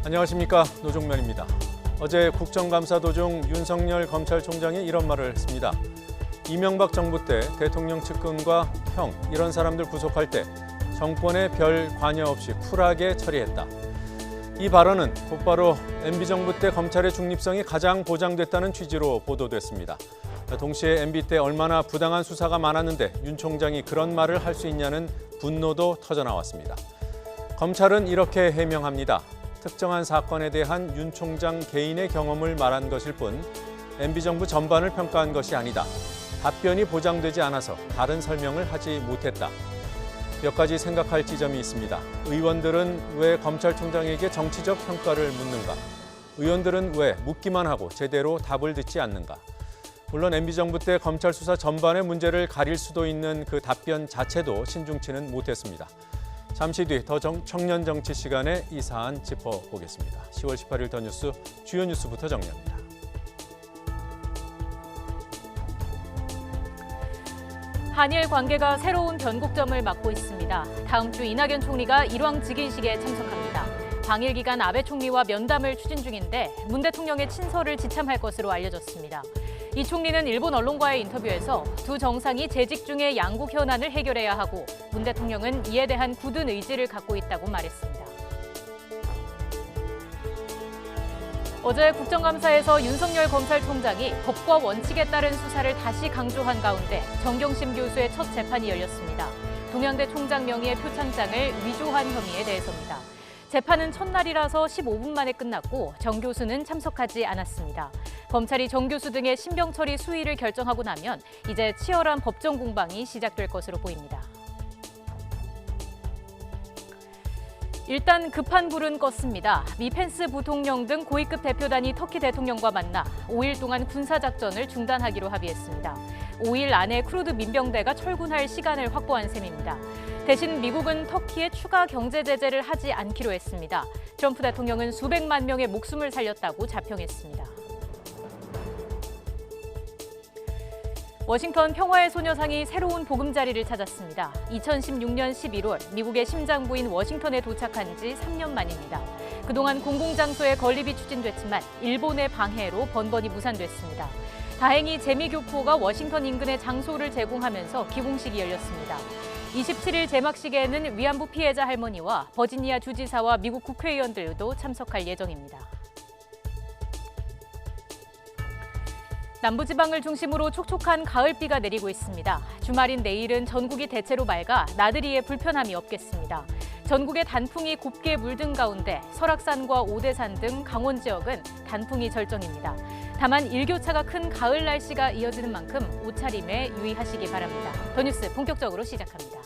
안녕하십니까, 노종면입니다. 어제 국정감사 도중 윤석열 검찰총장이 이런 말을 했습니다. 이명박 정부 때 대통령 측근과 형 이런 사람들 구속할 때 정권에 별 관여 없이 쿨하게 처리했다. 이 발언은 곧바로 MB정부 때 검찰의 중립성이 가장 보장됐다는 취지로 보도됐습니다. 동시에 MB 때 얼마나 부당한 수사가 많았는데 윤 총장이 그런 말을 할 수 있냐는 분노도 터져나왔습니다. 검찰은 이렇게 해명합니다. 특정한 사건에 대한 윤 총장 개인의 경험을 말한 것일 뿐 MB정부 전반을 평가한 것이 아니다. 답변이 보장되지 않아서 다른 설명을 하지 못했다. 몇 가지 생각할 지점이 있습니다. 의원들은 왜 검찰총장에게 정치적 평가를 묻는가? 의원들은 왜 묻기만 하고 제대로 답을 듣지 않는가? 물론 MB정부 때 검찰 수사 전반의 문제를 가릴 수도 있는 그 답변 자체도 신중치는 못했습니다. 잠시 뒤 더 청년 정치 시간에 이 사안 짚어보겠습니다. 10월 18일 더 뉴스 주요 뉴스부터 정리합니다. 한일 관계가 새로운 변곡점을 맞고 있습니다. 다음 주 이낙연 총리가 일왕 즉위식에 참석합니다. 방일 기간 아베 총리와 면담을 추진 중인데 문 대통령의 친서를 지참할 것으로 알려졌습니다. 이 총리는 일본 언론과의 인터뷰에서 두 정상이 재직 중에 양국 현안을 해결해야 하고 문 대통령은 이에 대한 굳은 의지를 갖고 있다고 말했습니다. 어제 국정감사에서 윤석열 검찰총장이 법과 원칙에 따른 수사를 다시 강조한 가운데 정경심 교수의 첫 재판이 열렸습니다. 동양대 총장 명의의 표창장을 위조한 혐의에 대해서입니다. 재판은 첫날이라서 15분 만에 끝났고 정 교수는 참석하지 않았습니다. 검찰이 정 교수 등의 신병 처리 수위를 결정하고 나면 이제 치열한 법정 공방이 시작될 것으로 보입니다. 일단 급한 불은 껐습니다. 미 펜스 부통령 등 고위급 대표단이 터키 대통령과 만나 5일 동안 군사작전을 중단하기로 합의했습니다. 5일 안에 쿠르드 민병대가 철군할 시간을 확보한 셈입니다. 대신 미국은 터키에 추가 경제 제재를 하지 않기로 했습니다. 트럼프 대통령은 수백만 명의 목숨을 살렸다고 자평했습니다. 워싱턴 평화의 소녀상이 새로운 보금자리를 찾았습니다. 2016년 11월 미국의 심장부인 워싱턴에 도착한 지 3년 만입니다. 그동안 공공장소에 건립이 추진됐지만 일본의 방해로 번번이 무산됐습니다. 다행히 재미교포가 워싱턴 인근에 장소를 제공하면서 기공식이 열렸습니다. 27일 제막식에는 위안부 피해자 할머니와 버지니아 주지사와 미국 국회의원들도 참석할 예정입니다. 남부지방을 중심으로 촉촉한 가을비가 내리고 있습니다. 주말인 내일은 전국이 대체로 맑아 나들이에 불편함이 없겠습니다. 전국에 단풍이 곱게 물든 가운데 설악산과 오대산 등 강원 지역은 단풍이 절정입니다. 다만 일교차가 큰 가을 날씨가 이어지는 만큼 옷차림에 유의하시기 바랍니다. 더 뉴스 본격적으로 시작합니다.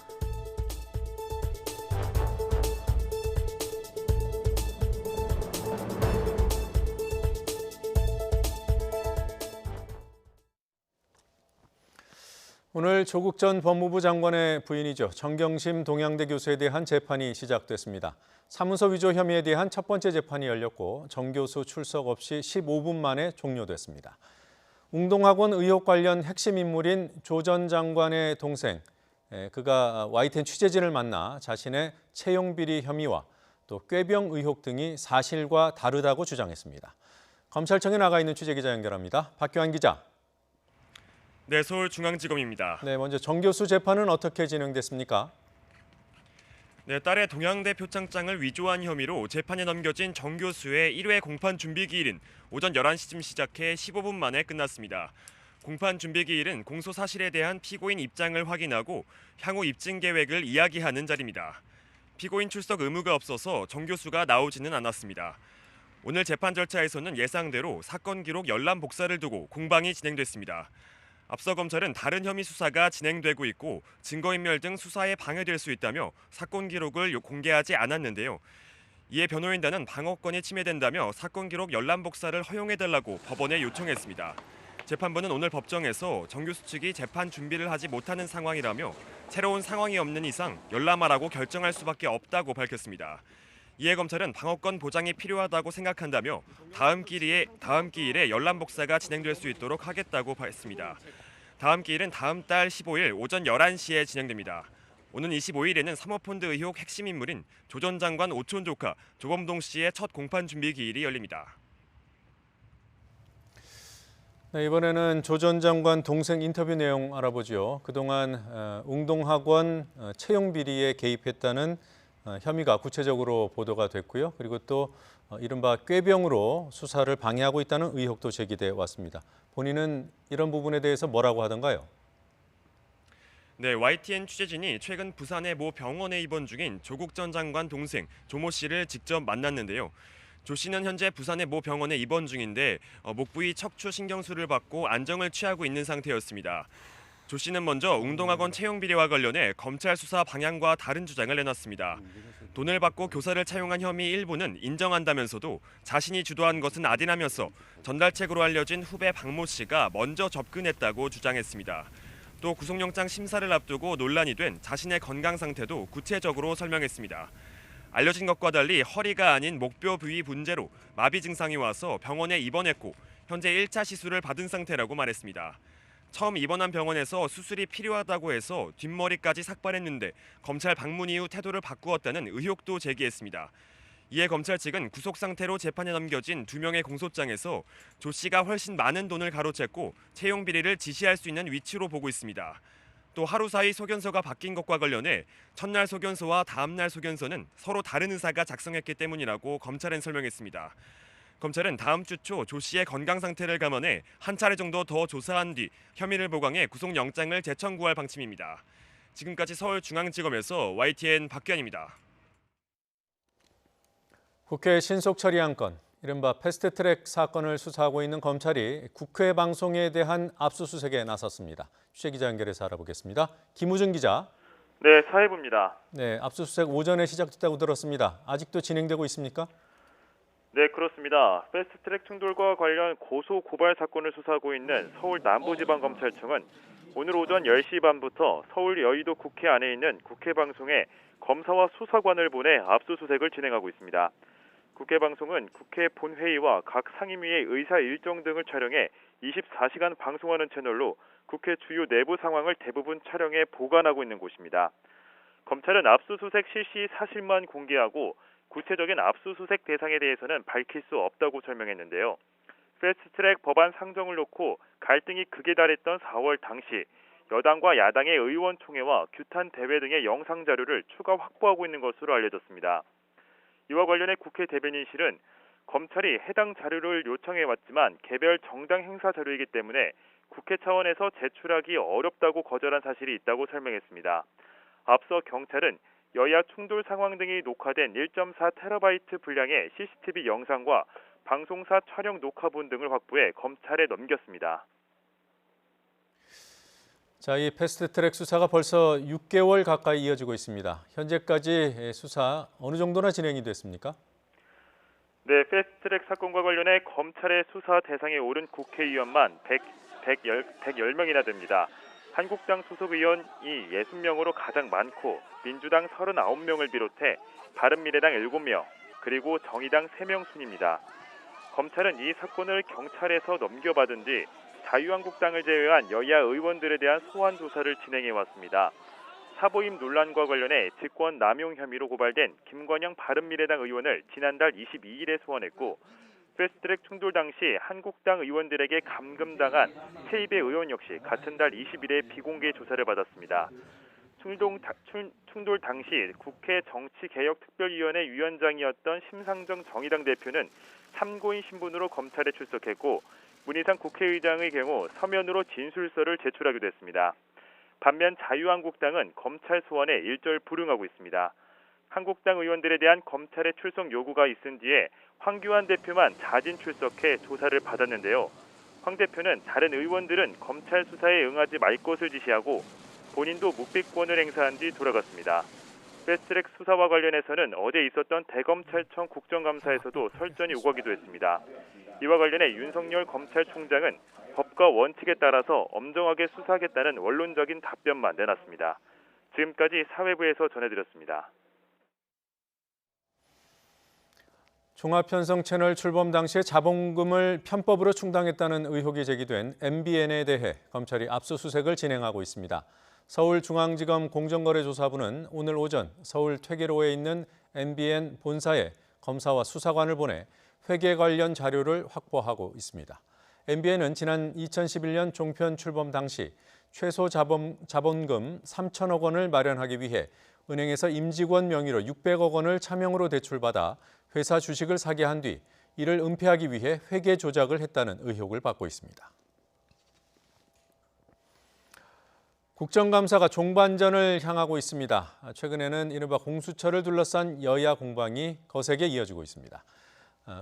오늘 조국 전 법무부 장관의 부인이죠. 정경심 동양대 교수에 대한 재판이 시작됐습니다. 사문서 위조 혐의에 대한 첫 번째 재판이 열렸고 정 교수 출석 없이 15분 만에 종료됐습니다. 웅동학원 의혹 관련 핵심 인물인 조 전 장관의 동생, 그가 YTN 취재진을 만나 자신의 채용 비리 혐의와 또 꾀병 의혹 등이 사실과 다르다고 주장했습니다. 검찰청에 나가 있는 취재기자 연결합니다. 박규환 기자. 네, 서울중앙지검입니다. 네, 먼저 정 교수 재판은 어떻게 진행됐습니까? 네, 딸의 동양대 표창장을 위조한 혐의로 재판에 넘겨진 정 교수의 1회 공판 준비 기일은 오전 11시쯤 시작해 15분 만에 끝났습니다. 공판 준비 기일은 공소 사실에 대한 피고인 입장을 확인하고 향후 입증 계획을 이야기하는 자리입니다. 피고인 출석 의무가 없어서 정 교수가 나오지는 않았습니다. 오늘 재판 절차에서는 예상대로 사건 기록 열람 복사를 두고 공방이 진행됐습니다. 앞서 검찰은 다른 혐의 수사가 진행되고 있고 증거인멸 등 수사에 방해될 수 있다며 사건 기록을 공개하지 않았는데요. 이에 변호인단은 방어권이 침해된다며 사건 기록 열람 복사를 허용해달라고 법원에 요청했습니다. 재판부는 오늘 법정에서 정 교수 측이 재판 준비를 하지 못하는 상황이라며 새로운 상황이 없는 이상 열람하라고 결정할 수밖에 없다고 밝혔습니다. 이에 검찰은 방어권 보장이 필요하다고 생각한다며 다음 기일에 열람 복사가 진행될 수 있도록 하겠다고 했습니다. 다음 기일은 다음 달 15일 오전 11시에 진행됩니다. 오는 25일에는 사모펀드 의혹 핵심 인물인 조 전 장관 오촌 조카 조범동 씨의 첫 공판 준비 기일이 열립니다. 네, 이번에는 조 전 장관 동생 인터뷰 내용 알아보죠. 그동안 웅동학원 채용 비리에 개입했다는 혐의가 구체적으로 보도가 됐고요. 그리고 또 이른바 꾀병으로 수사를 방해하고 있다는 의혹도 제기돼 왔습니다. 본인은 이런 부분에 대해서 뭐라고 하던가요? 네, YTN 취재진이 최근 부산의 모 병원에 입원 중인 조국 전 장관 동생 조모 씨를 직접 만났는데요. 조 씨는 현재 부산의 모 병원에 입원 중인데 목 부위 척추 신경술을 받고 안정을 취하고 있는 상태였습니다. 조 씨는 먼저 웅동학원 채용 비리와 관련해 검찰 수사 방향과 다른 주장을 내놨습니다. 돈을 받고 교사를 차용한 혐의 일부는 인정한다면서도 자신이 주도한 것은 아니라면서 전달책으로 알려진 후배 박모 씨가 먼저 접근했다고 주장했습니다. 또 구속영장 심사를 앞두고 논란이 된 자신의 건강 상태도 구체적으로 설명했습니다. 알려진 것과 달리 허리가 아닌 목뼈 부위 분재로 마비 증상이 와서 병원에 입원했고 현재 1차 시술을 받은 상태라고 말했습니다. 처음 입원한 병원에서 수술이 필요하다고 해서 뒷머리까지 삭발했는데 검찰 방문 이후 태도를 바꾸었다는 의혹도 제기했습니다. 이에 검찰 측은 구속 상태로 재판에 넘겨진 2명의 공소장에서 조 씨가 훨씬 많은 돈을 가로챘고 채용 비리를 지시할 수 있는 위치로 보고 있습니다. 또 하루 사이 소견서가 바뀐 것과 관련해 첫날 소견서와 다음날 소견서는 서로 다른 의사가 작성했기 때문이라고 검찰은 설명했습니다. 검찰은 다음 주 초 조 씨의 건강 상태를 감안해 한 차례 정도 더 조사한 뒤 혐의를 보강해 구속영장을 재청구할 방침입니다. 지금까지 서울중앙지검에서 YTN 박규환입니다. 국회 신속 처리한 건, 이른바 패스트트랙 사건을 수사하고 있는 검찰이 국회 방송에 대한 압수수색에 나섰습니다. 취재기자 연결해서 알아보겠습니다. 김우준 기자. 네, 사회부입니다. 네, 압수수색 오전에 시작됐다고 들었습니다. 아직도 진행되고 있습니까? 네, 그렇습니다. 패스트트랙 충돌과 관련 고소 고발 사건을 수사하고 있는 서울 남부지방검찰청은 오늘 오전 10시 반부터 서울 여의도 국회 안에 있는 국회 방송에 검사와 수사관을 보내 압수수색을 진행하고 있습니다. 국회 방송은 국회 본회의와 각 상임위의 의사 일정 등을 촬영해 24시간 방송하는 채널로 국회 주요 내부 상황을 대부분 촬영해 보관하고 있는 곳입니다. 검찰은 압수수색 실시 사실만 공개하고 구체적인 압수수색 대상에 대해서는 밝힐 수 없다고 설명했는데요. 패스트트랙 법안 상정을 놓고 갈등이 극에 달했던 4월 당시 여당과 야당의 의원총회와 규탄 대회 등의 영상 자료를 추가 확보하고 있는 것으로 알려졌습니다. 이와 관련해 국회 대변인실은 검찰이 해당 자료를 요청해왔지만 개별 정당 행사 자료이기 때문에 국회 차원에서 제출하기 어렵다고 거절한 사실이 있다고 설명했습니다. 앞서 경찰은 여야 충돌 상황 등이 녹화된 1.4TB 분량의 CCTV 영상과 방송사 촬영 녹화본 등을 확보해 검찰에 넘겼습니다. 자, 이 패스트트랙 수사가 벌써 6개월 가까이 이어지고 있습니다. 현재까지 수사 어느 정도나 진행이 됐습니까? 네, 패스트트랙 사건과 관련해 검찰의 수사 대상에 오른 국회의원만 110명이나 됩니다. 한국당 소속 의원이 60명으로 가장 많고 민주당 39명을 비롯해 바른미래당 7명, 그리고 정의당 3명 순입니다. 검찰은 이 사건을 경찰에서 넘겨받은 뒤 자유한국당을 제외한 여야 의원들에 대한 소환 조사를 진행해 왔습니다. 사보임 논란과 관련해 직권 남용 혐의로 고발된 김관영 바른미래당 의원을 지난달 22일에 소환했고 패스트트랙 충돌 당시 한국당 의원들에게 감금당한 최입의 의원 역시 같은 달 20일에 비공개 조사를 받았습니다. 충돌 당시 국회 정치개혁특별위원회 위원장이었던 심상정 정의당 대표는 참고인 신분으로 검찰에 출석했고 문희상 국회의장의 경우 서면으로 진술서를 제출하기도 했습니다. 반면 자유한국당은 검찰 소환에 일절 불응하고 있습니다. 한국당 의원들에 대한 검찰의 출석 요구가 있은 뒤에 황교안 대표만 자진 출석해 조사를 받았는데요. 황 대표는 다른 의원들은 검찰 수사에 응하지 말 것을 지시하고 본인도 묵비권을 행사한 뒤 돌아갔습니다. 패스트트랙 수사와 관련해서는 어제 있었던 대검찰청 국정감사에서도 설전이 오가기도 했습니다. 이와 관련해 윤석열 검찰총장은 법과 원칙에 따라서 엄정하게 수사하겠다는 원론적인 답변만 내놨습니다. 지금까지 사회부에서 전해드렸습니다. 종합편성 채널 출범 당시에 자본금을 편법으로 충당했다는 의혹이 제기된 MBN에 대해 검찰이 압수수색을 진행하고 있습니다. 서울중앙지검 공정거래조사부는 오늘 오전 서울 퇴계로에 있는 MBN 본사에 검사와 수사관을 보내 회계 관련 자료를 확보하고 있습니다. MBN은 지난 2011년 종편 출범 당시 최소 자본금 3천억 원을 마련하기 위해 은행에서 임직원 명의로 600억 원을 차명으로 대출받아 회사 주식을 사게 한 뒤 이를 은폐하기 위해 회계 조작을 했다는 의혹을 받고 있습니다. 국정감사가 종반전을 향하고 있습니다. 최근에는 이른바 공수처를 둘러싼 여야 공방이 거세게 이어지고 있습니다.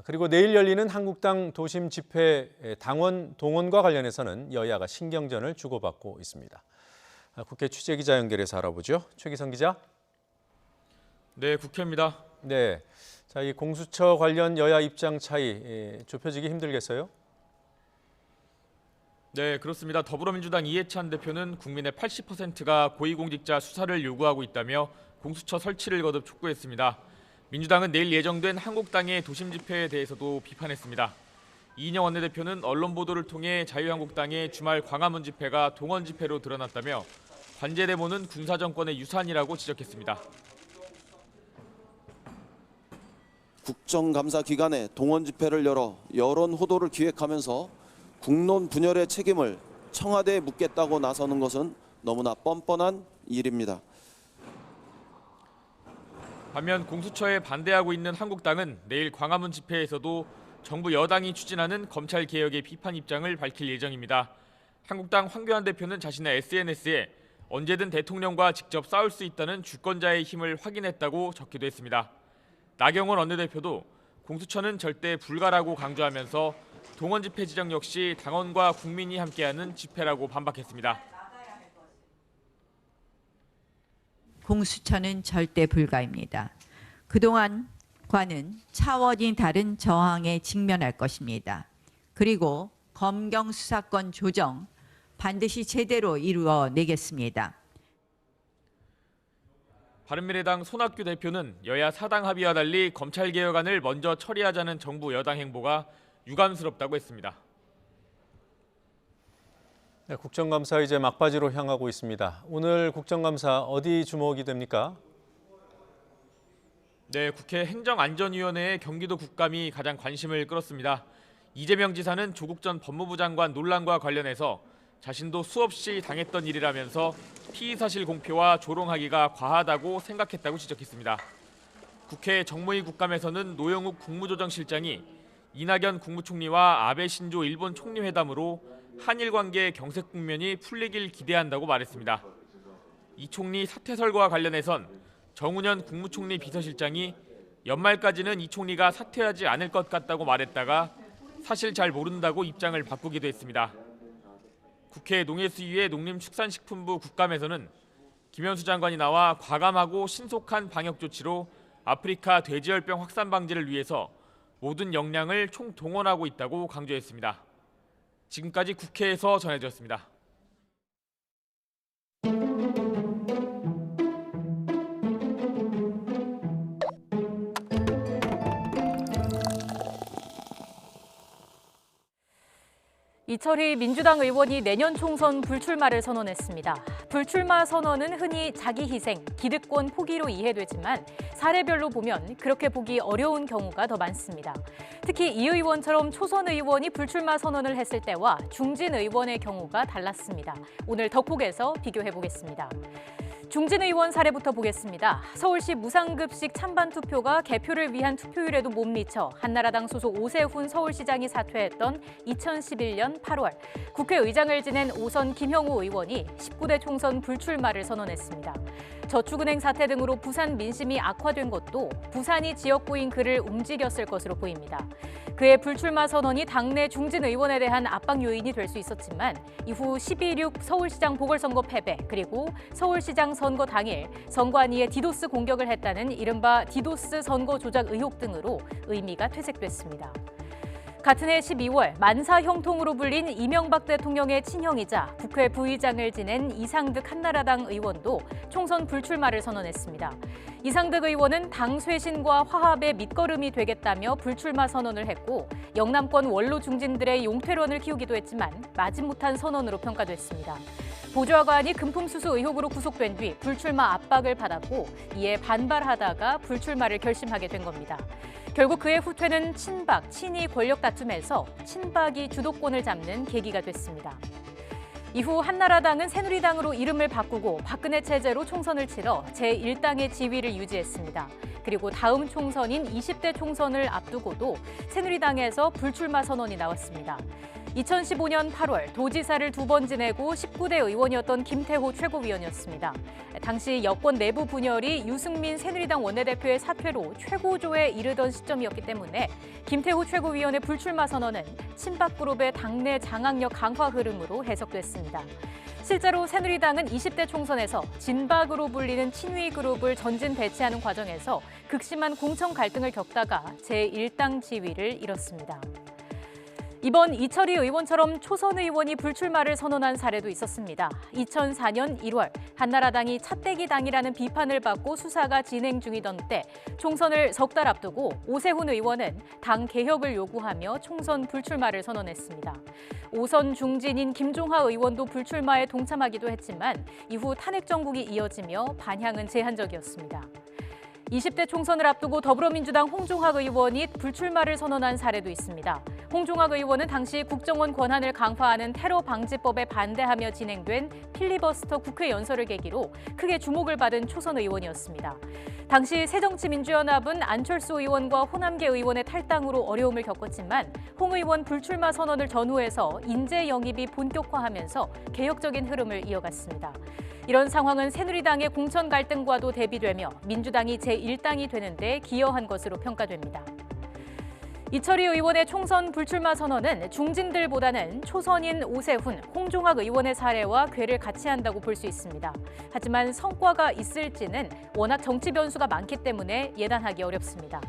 그리고 내일 열리는 한국당 도심 집회 당원 동원과 관련해서는 여야가 신경전을 주고받고 있습니다. 국회 취재기자 연결해서 알아보죠. 최기성 기자. 네, 국회입니다. 네, 자, 이 공수처 관련 여야 입장 차이 좁혀지기 힘들겠어요? 네, 그렇습니다. 더불어민주당 이해찬 대표는 국민의 80%가 고위공직자 수사를 요구하고 있다며 공수처 설치를 거듭 촉구했습니다. 민주당은 내일 예정된 한국당의 도심 집회에 대해서도 비판했습니다. 이인영 원내대표는 언론 보도를 통해 자유한국당의 주말 광화문 집회가 동원 집회로 드러났다며 관제 데모는 군사 정권의 유산이라고 지적했습니다. 국정감사 기간에 동원 집회를 열어 여론 호도를 기획하면서 국론 분열의 책임을 청와대에 묻겠다고 나서는 것은 너무나 뻔뻔한 일입니다. 반면 공수처에 반대하고 있는 한국당은 내일 광화문 집회에서도 정부 여당이 추진하는 검찰 개혁의 비판 입장을 밝힐 예정입니다. 한국당 황교안 대표는 자신의 SNS에 언제든 대통령과 직접 싸울 수 있다는 주권자의 힘을 확인했다고 적기도 했습니다. 나경원 원내대표도 공수처는 절대 불가라고 강조하면서 동원 집회 지정 역시 당원과 국민이 함께하는 집회라고 반박했습니다. 공수처는 절대 불가입니다. 그동안과는 차원이 다른 저항에 직면할 것입니다. 그리고 검경 수사권 조정 반드시 제대로 이루어내겠습니다. 바른미래당 손학규 대표는 여야 사당 합의와 달리 검찰개혁안을 먼저 처리하자는 정부 여당 행보가 유감스럽다고 했습니다. 네, 국정감사 이제 막바지로 향하고 있습니다. 오늘 국정감사 어디 주목이 됩니까? 네, 국회 행정안전위원회의 경기도 국감이 가장 관심을 끌었습니다. 이재명 지사는 조국 전 법무부 장관 논란과 관련해서 자신도 수없이 당했던 일이라면서 피의사실 공표와 조롱하기가 과하다고 생각했다고 지적했습니다. 국회 정무위 국감에서는 노영욱 국무조정실장이 이낙연 국무총리와 아베 신조 일본 총리 회담으로 한일 관계의 경색 국면이 풀리길 기대한다고 말했습니다. 이 총리 사퇴설과 관련해선 정운현 국무총리 비서실장이 연말까지는 이 총리가 사퇴하지 않을 것 같다고 말했다가 사실 잘 모른다고 입장을 바꾸기도 했습니다. 국회 농해수위의 농림축산식품부 국감에서는 김현수 장관이 나와 과감하고 신속한 방역 조치로 아프리카 돼지열병 확산 방지를 위해서 모든 역량을 총동원하고 있다고 강조했습니다. 지금까지 국회에서 전해드렸습니다. 이철희 민주당 의원이 내년 총선 불출마를 선언했습니다. 불출마 선언은 흔히 자기 희생, 기득권 포기로 이해되지만 사례별로 보면 그렇게 보기 어려운 경우가 더 많습니다. 특히 이 의원처럼 초선 의원이 불출마 선언을 했을 때와 중진 의원의 경우가 달랐습니다. 오늘 덕국에서 비교해보겠습니다. 중진 의원 사례부터 보겠습니다. 서울시 무상급식 찬반 투표가 개표를 위한 투표율에도 못 미쳐 한나라당 소속 오세훈 서울시장이 사퇴했던 2011년 8월 국회의장을 지낸 5선 김형우 의원이 19대 총선 불출마를 선언했습니다. 저축은행 사태 등으로 부산 민심이 악화된 것도 부산이 지역구인 그를 움직였을 것으로 보입니다. 그의 불출마 선언이 당내 중진 의원에 대한 압박 요인이 될 수 있었지만 이후 12.6 서울시장 보궐선거 패배 그리고 서울시장 선거 당일 선관위에 디도스 공격을 했다는 이른바 디도스 선거 조작 의혹 등으로 의미가 퇴색됐습니다. 같은 해 12월 만사 형통으로 불린 이명박 대통령의 친형이자 국회 부의장을 지낸 이상득 한나라당 의원도 총선 불출마를 선언했습니다. 이상득 의원은 당 쇄신과 화합의 밑거름이 되겠다며 불출마 선언을 했고 영남권 원로 중진들의 용퇴론을 키우기도 했지만 마지못한 선언으로 평가됐습니다. 보좌관이 금품수수 의혹으로 구속된 뒤 불출마 압박을 받았고 이에 반발하다가 불출마를 결심하게 된 겁니다. 결국 그의 후퇴는 친박, 친이 권력 다툼에서 친박이 주도권을 잡는 계기가 됐습니다. 이후 한나라당은 새누리당으로 이름을 바꾸고 박근혜 체제로 총선을 치러 제1당의 지위를 유지했습니다. 그리고 다음 총선인 20대 총선을 앞두고도 새누리당에서 불출마 선언이 나왔습니다. 2015년 8월 도지사를 2번 지내고 19대 의원이었던 김태호 최고위원이었습니다. 당시 여권 내부 분열이 유승민 새누리당 원내대표의 사퇴로 최고조에 이르던 시점이었기 때문에 김태호 최고위원의 불출마 선언은 친박그룹의 당내 장악력 강화 흐름으로 해석됐습니다. 실제로 새누리당은 20대 총선에서 진박으로 불리는 친위 그룹을 전진 배치하는 과정에서 극심한 공천 갈등을 겪다가 제1당 지위를 잃었습니다. 이번 이철희 의원처럼 초선 의원이 불출마를 선언한 사례도 있었습니다. 2004년 1월 한나라당이 차떼기당이라는 비판을 받고 수사가 진행 중이던 때 총선을 석 달 앞두고 오세훈 의원은 당 개혁을 요구하며 총선 불출마를 선언했습니다. 5선 중진인 김종하 의원도 불출마에 동참하기도 했지만 이후 탄핵 정국이 이어지며 반향은 제한적이었습니다. 20대 총선을 앞두고 더불어민주당 홍종학 의원이 불출마를 선언한 사례도 있습니다. 홍종학 의원은 당시 국정원 권한을 강화하는 테러 방지법에 반대하며 진행된 필리버스터 국회 연설을 계기로 크게 주목을 받은 초선 의원이었습니다. 당시 새정치민주연합은 안철수 의원과 호남계 의원의 탈당으로 어려움을 겪었지만 홍 의원 불출마 선언을 전후해서 인재 영입이 본격화하면서 개혁적인 흐름을 이어갔습니다. 이런 상황은 새누리당의 공천 갈등과도 대비되며 민주당이 제1당이 되는 데 기여한 것으로 평가됩니다. 이철희 의원의 총선 불출마 선언은 중진들보다는 초선인 오세훈, 홍종학 의원의 사례와 궤를 같이 한다고 볼 수 있습니다. 하지만 성과가 있을지는 워낙 정치 변수가 많기 때문에 예단하기 어렵습니다.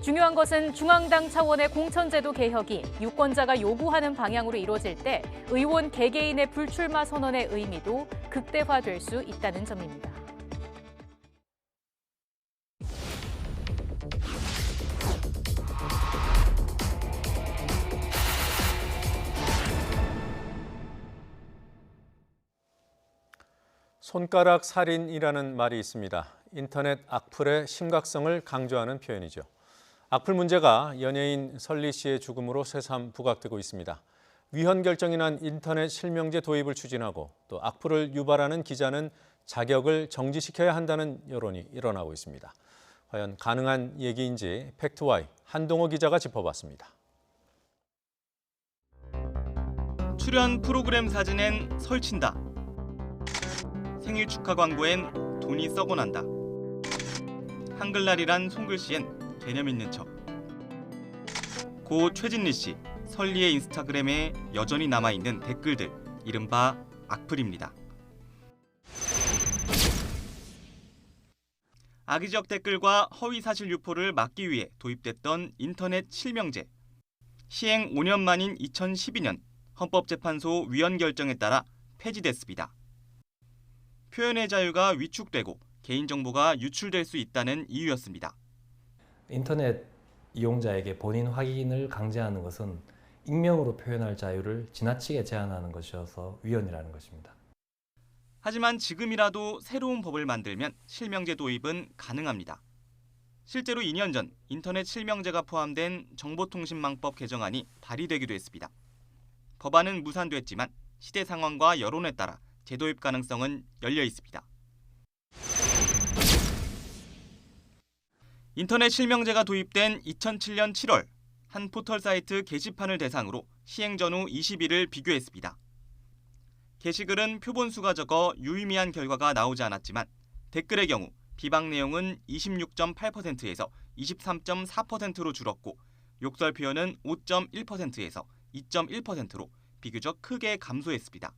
중요한 것은 중앙당 차원의 공천제도 개혁이 유권자가 요구하는 방향으로 이루어질 때 의원 개개인의 불출마 선언의 의미도 극대화될 수 있다는 점입니다. 손가락 살인이라는 말이 있습니다. 인터넷 악플의 심각성을 강조하는 표현이죠. 악플 문제가 연예인 설리 씨의 죽음으로 새삼 부각되고 있습니다. 위헌 결정이 난 인터넷 실명제 도입을 추진하고 또 악플을 유발하는 기자는 자격을 정지시켜야 한다는 여론이 일어나고 있습니다. 과연 가능한 얘기인지 팩트와이 한동호 기자가 짚어봤습니다. 출연 프로그램 사진엔 설친다. 생일 축하 광고엔 돈이 썩어 난다. 한글날이란 손글씨엔 개념 있는 척. 고 최진리 씨, 설리의 인스타그램에 여전히 남아있는 댓글들, 이른바 악플입니다. 악의적 댓글과 허위사실 유포를 막기 위해 도입됐던 인터넷 실명제. 시행 5년 만인 2012년 헌법재판소 위헌 결정에 따라 폐지됐습니다. 표현의 자유가 위축되고 개인정보가 유출될 수 있다는 이유였습니다. 인터넷 이용자에게 본인 확인을 강제하는 것은 익명으로 표현할 자유를 지나치게 제한하는 것이어서 위헌이라는 것입니다. 하지만 지금이라도 새로운 법을 만들면 실명제 도입은 가능합니다. 실제로 2년 전 인터넷 실명제가 포함된 정보통신망법 개정안이 발의되기도 했습니다. 법안은 무산됐지만 시대 상황과 여론에 따라 재도입 가능성은 열려 있습니다. 인터넷 실명제가 도입된 2007년 7월 한 포털 사이트 게시판을 대상으로 시행 전후 20일을 비교했습니다. 게시글은 표본수가 적어 유의미한 결과가 나오지 않았지만 댓글의 경우 비방 내용은 26.8%에서 23.4%로 줄었고 욕설 표현은 5.1%에서 2.1%로 비교적 크게 감소했습니다.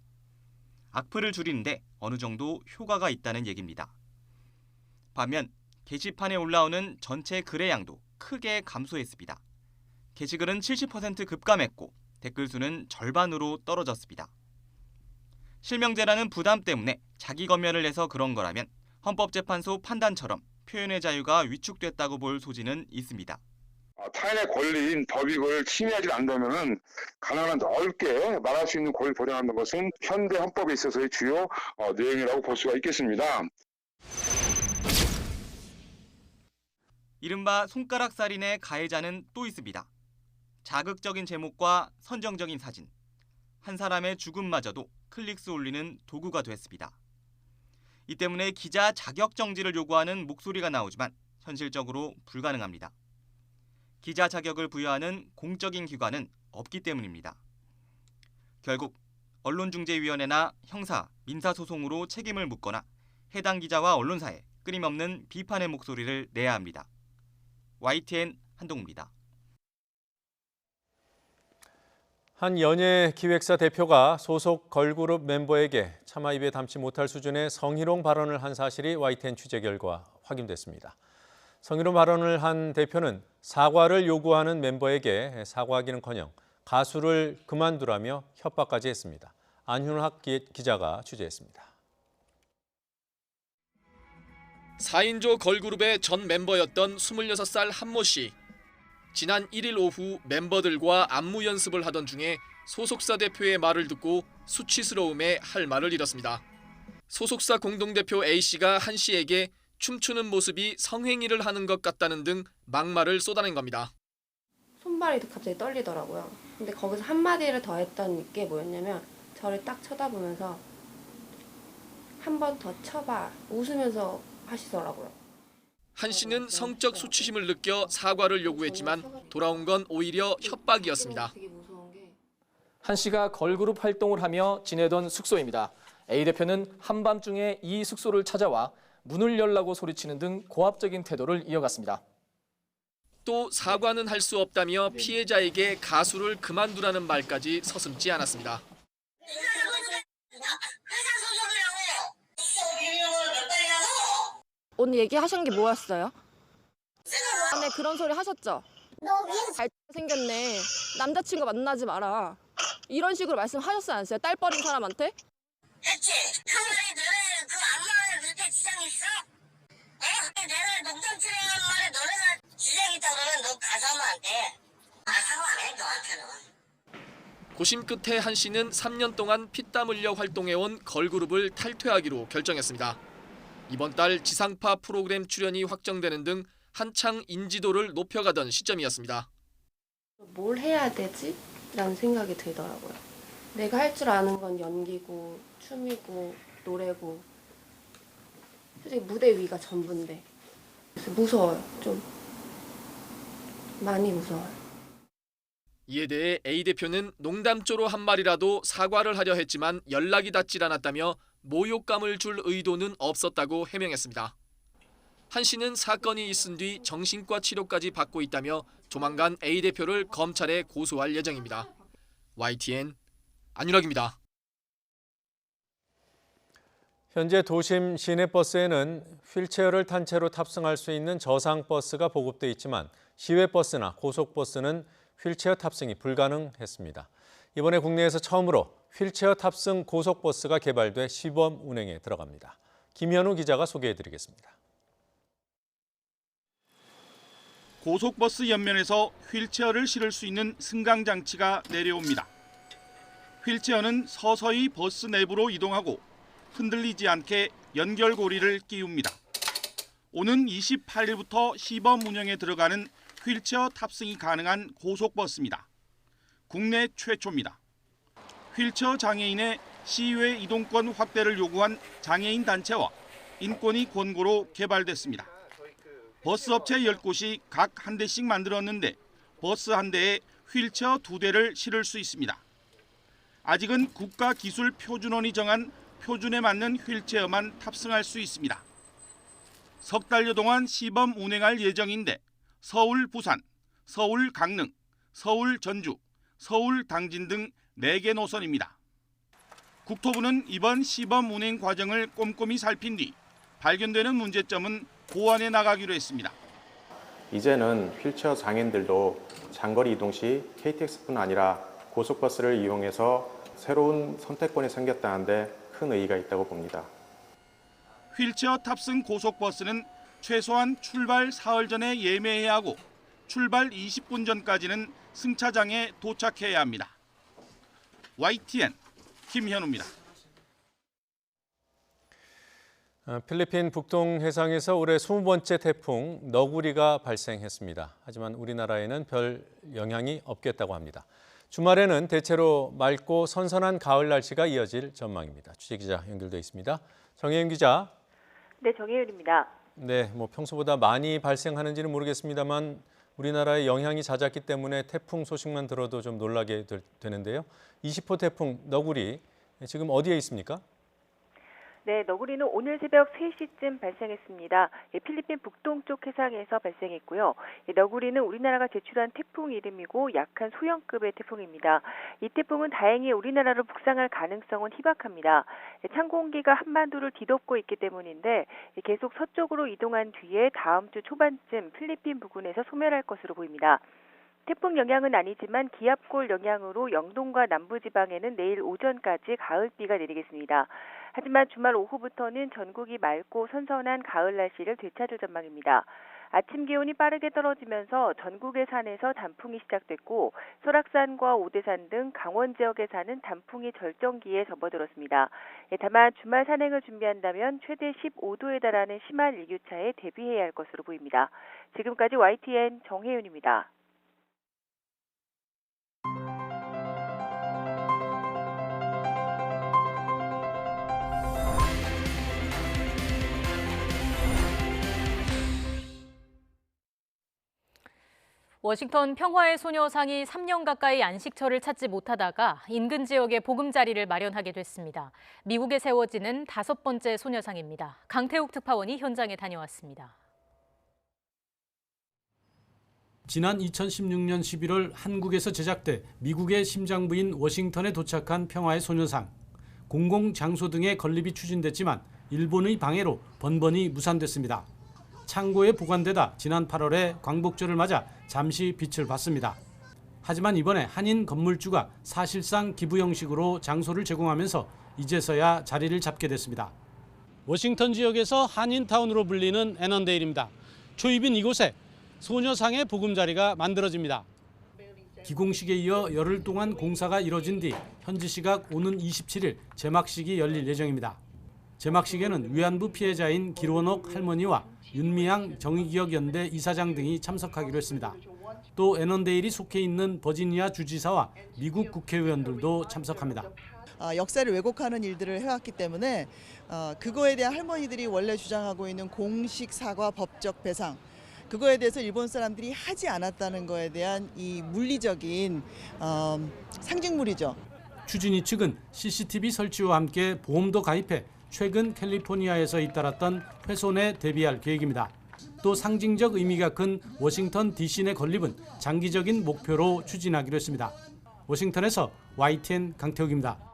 악플을 줄이는데 어느 정도 효과가 있다는 얘기입니다. 반면 게시판에 올라오는 전체 글의 양도 크게 감소했습니다. 게시글은 70% 급감했고 댓글 수는 절반으로 떨어졌습니다. 실명제라는 부담 때문에 자기 검열을 해서 그런 거라면 헌법재판소 판단처럼 표현의 자유가 위축됐다고 볼 소지는 있습니다. 타인의 권리인 법익을 침해하지 않는다면 가능한 넓게 말할 수 있는 권리를 보장하는 것은 현대 헌법에 있어서의 주요 내용이라고 볼 수가 있겠습니다. 이른바 손가락살인의 가해자는 또 있습니다. 자극적인 제목과 선정적인 사진, 한 사람의 죽음마저도 클릭수 올리는 도구가 됐습니다. 이 때문에 기자 자격 정지를 요구하는 목소리가 나오지만 현실적으로 불가능합니다. 기자 자격을 부여하는 공적인 기관은 없기 때문입니다. 결국 언론중재위원회나 형사, 민사소송으로 책임을 묻거나 해당 기자와 언론사에 끊임없는 비판의 목소리를 내야 합니다. YTN 한동우입니다. 한 연예 기획사 대표가 소속 걸그룹 멤버에게 차마 입에 담지 못할 수준의 성희롱 발언을 한 사실이 YTN 취재 결과 확인됐습니다. 성희롱 발언을 한 대표는 사과를 요구하는 멤버에게 사과하기는커녕 가수를 그만두라며 협박까지 했습니다. 안윤학 기자가 취재했습니다. 4인조 걸그룹의 전 멤버였던 26살 한모 씨. 지난 1일 오후 멤버들과 안무 연습을 하던 중에 소속사 대표의 말을 듣고 수치스러움에 할 말을 잃었습니다. 소속사 공동대표 A씨가 한 씨에게 춤추는 모습이 성행위를 하는 것 같다는 등 막말을 쏟아낸 겁니다. 손발이 갑자기 떨리더라고요. 근데 거기서 한마디를 더 했던 게 뭐였냐면 저를 딱 쳐다보면서 한 번 더 쳐봐 웃으면서 하시더라고요. 한 씨는 성적 수치심을 느껴 사과를 요구했지만 돌아온 건 오히려 협박이었습니다. 한 씨가 걸그룹 활동을 하며 지내던 숙소입니다. A 대표는 한밤중에 이 숙소를 찾아와 문을 열라고 소리치는 등 고압적인 태도를 이어갔습니다. 또 사과는 할 수 없다며 피해자에게 가수를 그만두라는 말까지 서슴지 않았습니다. 오늘 얘기하신 게 뭐였어요? 안에 그런 소리 하셨죠? 잘 생겼네. 남자친구 만나지 마라. 이런 식으로 말씀하셨어요, 안 했어요? 딸 버린 사람한테? 했지. 그만이 너네 그 안마에 그렇게 지장이 있어? 내가 농담치려는 말에 너네가 지장이 있다 그러면 너 가서 하면 안 돼. 사과 안 해, 너한테는. 고심 끝에 한 씨는 3년 동안 피땀 흘려 활동해온 걸그룹을 탈퇴하기로 결정했습니다. 이번 달 지상파 프로그램 출연이 확정되는 등 한창 인지도를 높여가던 시점이었습니다. 뭘 해야 되지? 라는 생각이 들더라고요. 내가 할 줄 아는 건 연기고 춤이고 노래고 솔직히 무대 위가 전부인데 무서워요. 좀 많이 무서워요. 이에 대해 A 대표는 농담조로 한 말이라도 사과를 하려 했지만 연락이 닿질 않았다며 모욕감을 줄 의도는 없었다고 해명했습니다. 한 씨는 사건이 있은 뒤 정신과 치료까지 받고 있다며 조만간 A 대표를 검찰에 고소할 예정입니다. YTN 안윤학입니다. 현재 도심 시내버스에는 휠체어를 탄 채로 탑승할 수 있는 저상버스가 보급돼 있지만 시외버스나 고속버스는 휠체어 탑승이 불가능했습니다. 이번에 국내에서 처음으로 휠체어 탑승 고속버스가 개발돼 시범 운행에 들어갑니다. 김현우 기자가 소개해드리겠습니다. 고속버스 옆면에서 휠체어를 실을 수 있는 승강장치가 내려옵니다. 휠체어는 서서히 버스 내부로 이동하고 흔들리지 않게 연결고리를 끼웁니다. 오는 28일부터 시범 운영에 들어가는 휠체어 탑승이 가능한 고속버스입니다. 국내 최초입니다. 휠체어 장애인의 시외 이동권 확대를 요구한 장애인 단체와 인권위 권고로 개발됐습니다. 버스 업체 10곳이 각 한 대씩 만들었는데 버스 한 대에 휠체어 2대를 실을 수 있습니다. 아직은 국가기술표준원이 정한 표준에 맞는 휠체어만 탑승할 수 있습니다. 석 달여 동안 시범 운행할 예정인데 서울 부산, 서울 강릉, 서울 전주, 서울 당진 등 4개 노선입니다. 국토부는 이번 시범 운행 과정을 꼼꼼히 살핀 뒤 발견되는 문제점은 보완해 나가기로 했습니다. 이제는 휠체어 장애인들도 장거리 이동 시 KTX뿐 아니라 고속버스를 이용해서 새로운 선택권이 생겼다는데 큰 의의가 있다고 봅니다. 휠체어 탑승 고속버스는 최소한 출발 사흘 전에 예매해야 하고 출발 20분 전까지는 승차장에 도착해야 합니다. YTN 김현우입니다. 필리핀 북동 해상에서 올해 20번째 태풍 너구리가 발생했습니다. 하지만 우리나라에는 별 영향이 없겠다고 합니다. 주말에는 대체로 맑고 선선한 가을 날씨가 이어질 전망입니다. 취재기자 연결돼 있습니다. 정혜윤 기자. 네, 정혜윤입니다. 네, 평소보다 많이 발생하는지는 모르겠습니다만 우리나라에 영향이 잦았기 때문에 태풍 소식만 들어도 좀 놀라게 되는데요. 20호 태풍 너구리 지금 어디에 있습니까? 네, 너구리는 오늘 새벽 3시쯤 발생했습니다. 필리핀 북동 쪽 해상에서 발생했고요. 너구리는 우리나라가 제출한 태풍 이름이고 약한 소형급의 태풍입니다. 이 태풍은 다행히 우리나라로 북상할 가능성은 희박합니다. 찬 공기가 한반도를 뒤덮고 있기 때문인데 계속 서쪽으로 이동한 뒤에 다음 주 초반쯤 필리핀 부근에서 소멸할 것으로 보입니다. 태풍 영향은 아니지만 기압골 영향으로 영동과 남부지방에는 내일 오전까지 가을비가 내리겠습니다. 하지만 주말 오후부터는 전국이 맑고 선선한 가을 날씨를 되찾을 전망입니다. 아침 기온이 빠르게 떨어지면서 전국의 산에서 단풍이 시작됐고 설악산과 오대산 등 강원 지역의 산은 단풍이 절정기에 접어들었습니다. 다만 주말 산행을 준비한다면 최대 15도에 달하는 심한 일교차에 대비해야 할 것으로 보입니다. 지금까지 YTN 정혜윤입니다. 워싱턴 평화의 소녀상이 3년 가까이 안식처를 찾지 못하다가 인근 지역에 보금자리를 마련하게 됐습니다. 미국에 세워지는 5번째 소녀상입니다. 강태욱 특파원이 현장에 다녀왔습니다. 지난 2016년 11월 한국에서 제작돼 미국의 심장부인 워싱턴에 도착한 평화의 소녀상. 공공장소 등의 건립이 추진됐지만 일본의 방해로 번번이 무산됐습니다. 창고에 보관되다 지난 8월에 광복절을 맞아 잠시 빛을 봤습니다. 하지만 이번에 한인 건물주가 사실상 기부 형식으로 장소를 제공하면서 이제서야 자리를 잡게 됐습니다. 워싱턴 지역에서 한인타운으로 불리는 애넌데일입니다. 초입인 이곳에 소녀상의 보금자리가 만들어집니다. 기공식에 이어 열흘 동안 공사가 이뤄진 뒤 현지 시각 오는 27일 제막식이 열릴 예정입니다. 제막식에는 위안부 피해자인 길원옥 할머니와 윤미향 정의기억연대 이사장 등이 참석하기로 했습니다. 또 애넌데일이 속해 있는 버지니아 주지사와 미국 국회의원들도 참석합니다. 역사를 왜곡하는 일들을 해왔기 때문에 그거에 대한 할머니들이 원래 주장하고 있는 공식 사과, 법적 배상, 그거에 대해서 일본 사람들이 하지 않았다는 거에 대한 이 물리적인 상징물이죠. 추진위 측은 CCTV 설치와 함께 보험도 가입해 최근 캘리포니아에서 잇따랐던 훼손에 대비할 계획입니다. 또 상징적 의미가 큰 워싱턴 DC 내 건립은 장기적인 목표로 추진하기로 했습니다. 워싱턴에서 YTN 강태욱입니다.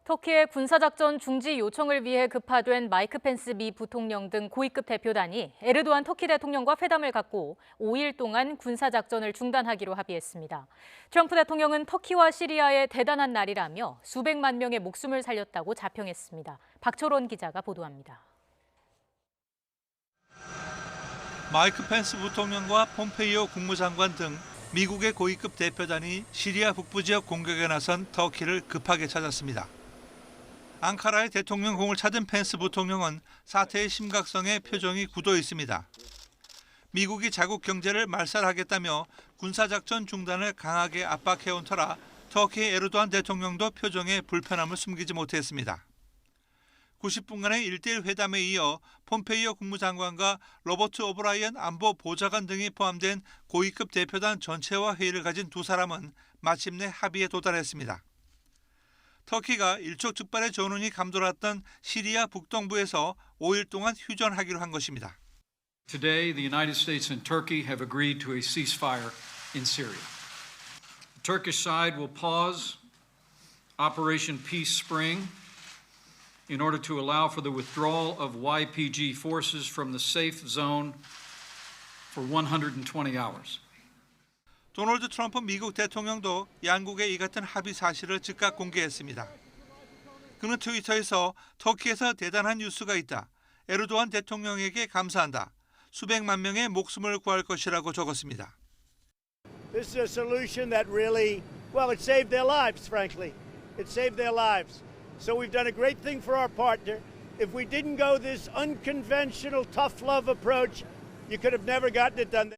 터키의 군사작전 중지 요청을 위해 급파된 마이크 펜스 미 부통령 등 고위급 대표단이 에르도안 터키 대통령과 회담을 갖고 5일 동안 군사작전을 중단하기로 합의했습니다. 트럼프 대통령은 터키와 시리아의 대단한 날이라며 수백만 명의 목숨을 살렸다고 자평했습니다. 박철원 기자가 보도합니다. 마이크 펜스 부통령과 폼페이오 국무장관 등 미국의 고위급 대표단이 시리아 북부 지역 공격에 나선 터키를 급하게 찾았습니다. 앙카라의 대통령궁을 찾은 펜스 부통령은 사태의 심각성에 표정이 굳어 있습니다. 미국이 자국 경제를 말살하겠다며 군사작전 중단을 강하게 압박해온 터라 터키의 에르도안 대통령도 표정에 불편함을 숨기지 못했습니다. 90분간의 1대1 회담에 이어 폼페이오 국무장관과 로버트 오브라이언 안보 보좌관 등이 포함된 고위급 대표단 전체와 회의를 가진 두 사람은 마침내 합의에 도달했습니다. 터키가 일촉즉발의 전운이 감돌았던 시리아 북동부에서 5일 동안 휴전하기로 한 것입니다. Today, the United States and Turkey have agreed to a ceasefire in Syria. The Turkish side will pause Operation Peace Spring in order to allow for the withdrawal of YPG forces from the safe zone for 120 hours. 도널드 트럼프 미국 대통령도 양국의 이 같은 합의 사실을 즉각 공개했습니다. 그는 트위터에서 터키에서 대단한 뉴스가 있다. 에르도안 대통령에게 감사한다. 수백만 명의 목숨을 구할 것이라고 적었습니다. This is a solution that really, well, it saved their lives, frankly. It saved their lives. So we've done a great thing for our partner. If we didn't go this unconventional tough love approach, you could have never gotten it done.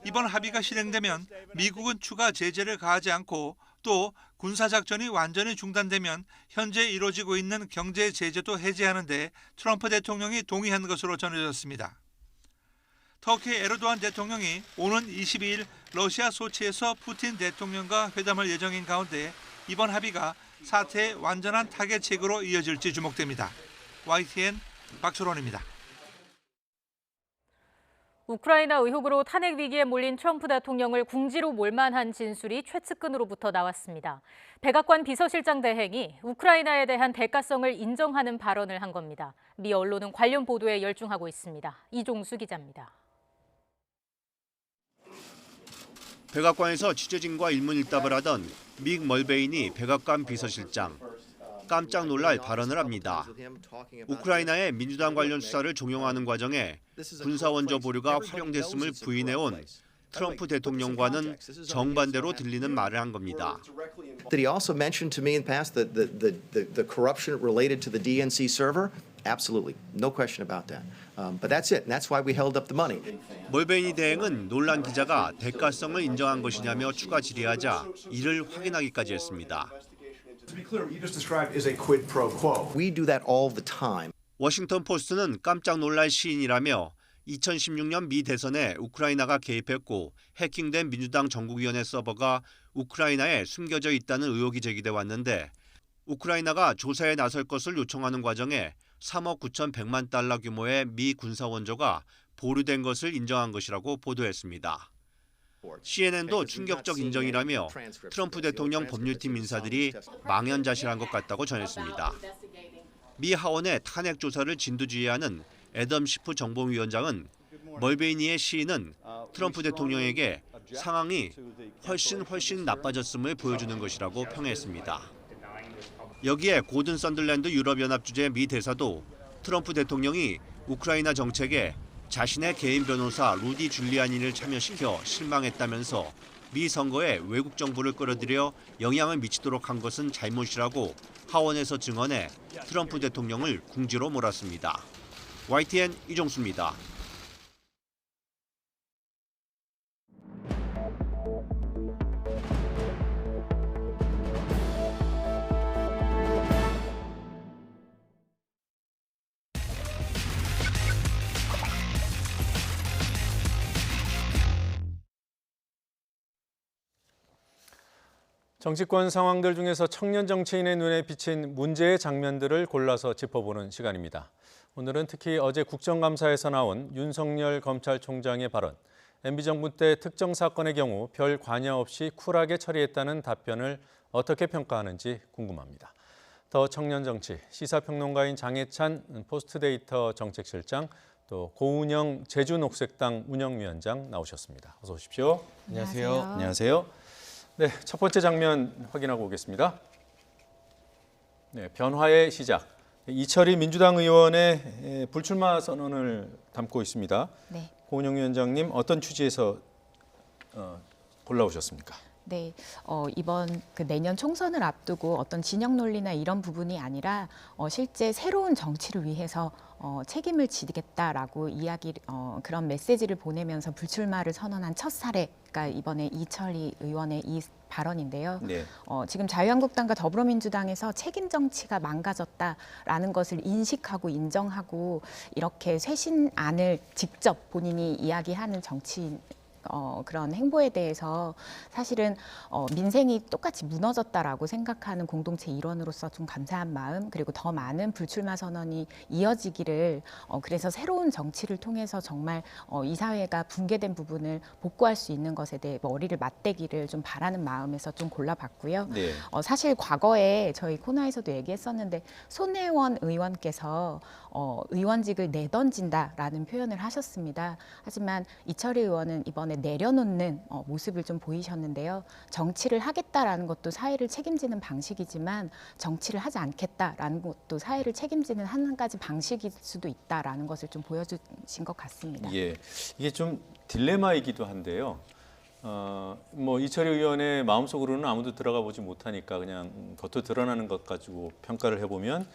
이번 합의가 실행되면 미국은 추가 제재를 가하지 않고 또 군사작전이 완전히 중단되면 현재 이루어지고 있는 경제 제재도 해제하는 데 트럼프 대통령이 동의한 것으로 전해졌습니다. 터키 에르도안 대통령이 오는 22일 러시아 소치에서 푸틴 대통령과 회담할 예정인 가운데 이번 합의가 사태의 완전한 타겟책으로 이어질지 주목됩니다. YTN 박철원입니다. 우크라이나 의혹으로 탄핵 위기에 몰린 트럼프 대통령을 궁지로 몰만한 진술이 최측근으로부터 나왔습니다. 백악관 비서실장 대행이 우크라이나에 대한 대가성을 인정하는 발언을 한 겁니다. 미 언론은 관련 보도에 열중하고 있습니다. 이종수 기자입니다. 백악관에서 취재진과 일문일답을 하던 믹 멀베인이 백악관 비서실장. 깜짝 놀랄 발언을 합니다. 우크라이나의 민주당 관련 수사를 종용하는 과정에 군사원조 보류가 활용됐음을 부인해온 트럼프 대통령과는 정반대로 들리는 말을 한 겁니다. That he also mentioned to me in the past the corruption related to the DNC server. Absolutely, no question about that. But that's it. And that's why we held up the money. 멀베이니 대행은 논란 기자가 대가성을 인정한 것이냐며 추가 질의하자 이를 확인하기까지 했습니다. To be clear, what you just described is a quid pro quo. We do that all the time. 워싱턴 포스트는 깜짝 놀랄 시인이라며 2016년 미 대선에 우크라이나가 개입했고 해킹된 민주당 전국위원회 서버가 우크라이나에 숨겨져 있다는 의혹이 제기돼 왔는데 우크라이나가 조사에 나설 것을 요청하는 과정에 3억 9,100만 달러 규모의 미 군사 원조가 보류된 것을 인정한 것이라고 보도했습니다. CNN도 충격적 인정이라며 트럼프 대통령 법률팀 인사들이 망연자실한 것 같다고 전했습니다. 미 하원의 탄핵 조사를 진두지휘하는 애덤 시프 정보위원장은 멀베이니의 시인은 트럼프 대통령에게 상황이 훨씬 나빠졌음을 보여주는 것이라고 평했습니다. 여기에 고든 선들랜드 유럽연합 주재 미 대사도 트럼프 대통령이 우크라이나 정책에 자신의 개인 변호사 루디 줄리아니를 참여시켜 실망했다면서 미 선거에 외국 정부를 끌어들여 영향을 미치도록 한 것은 잘못이라고 하원에서 증언해 트럼프 대통령을 궁지로 몰았습니다. YTN 이종수입니다. 정치권 상황들 중에서 청년 정치인의 눈에 비친 문제의 장면들을 골라서 짚어보는 시간입니다. 오늘은 특히 어제 국정감사에서 나온 윤석열 검찰총장의 발언, MB정부 때 특정 사건의 경우 별 관여 없이 쿨하게 처리했다는 답변을 어떻게 평가하는지 궁금합니다. 더 청년 정치, 시사평론가인 장해찬 포스트데이터 정책실장, 또 고은영 제주녹색당 운영위원장 나오셨습니다. 어서 오십시오. 안녕하세요. 안녕하세요. 네, 첫 번째 장면 확인하고 오겠습니다. 네, 변화의 시작. 이철희 민주당 의원의 불출마 선언을 담고 있습니다. 네. 고은영 위원장님, 어떤 취지에서 골라오셨습니까? 네, 이번 내년 총선을 앞두고 어떤 진영 논리나 이런 부분이 아니라 실제 새로운 정치를 위해서 책임을 지겠다라고 그런 메시지를 보내면서 불출마를 선언한 첫 사례가 이번에 이철희 의원의 이 발언인데요. 네. 지금 자유한국당과 더불어민주당에서 책임 정치가 망가졌다라는 것을 인식하고 인정하고 이렇게 쇄신안을 직접 본인이 이야기하는 정치인 그런 행보에 대해서 사실은 민생이 똑같이 무너졌다라고 생각하는 공동체 일원으로서 좀 감사한 마음, 그리고 더 많은 불출마 선언이 이어지기를, 그래서 새로운 정치를 통해서 정말 이 사회가 붕괴된 부분을 복구할 수 있는 것에 대해 머리를 맞대기를 좀 바라는 마음에서 좀 골라봤고요. 네. 사실 과거에 저희 코너에서도 얘기했었는데 손혜원 의원께서 의원직을 내던진다라는 표현을 하셨습니다. 하지만 이철희 의원은 이번에 내려놓는 모습을 좀 보이셨는데요. 정치를 하겠다라는 것도 사회를 책임지는 방식이지만 정치를 하지 않겠다라는 것도 사회를 책임지는 한 가지 방식일 수도 있다라는 것을 좀 보여주신 것 같습니다. 예, 이게 좀 딜레마이기도 한데요. 뭐 이철희 의원의 마음속으로는 아무도 들어가 보지 못하니까 그냥 겉으로 드러나는 것 가지고 평가를 해보면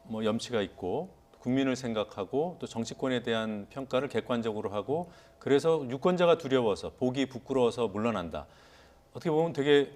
뭐 염치가 있고 국민을 생각하고 또 정치권에 대한 평가를 객관적으로 하고 그래서 유권자가 두려워서 보기 부끄러워서 물러난다. 어떻게 보면 되게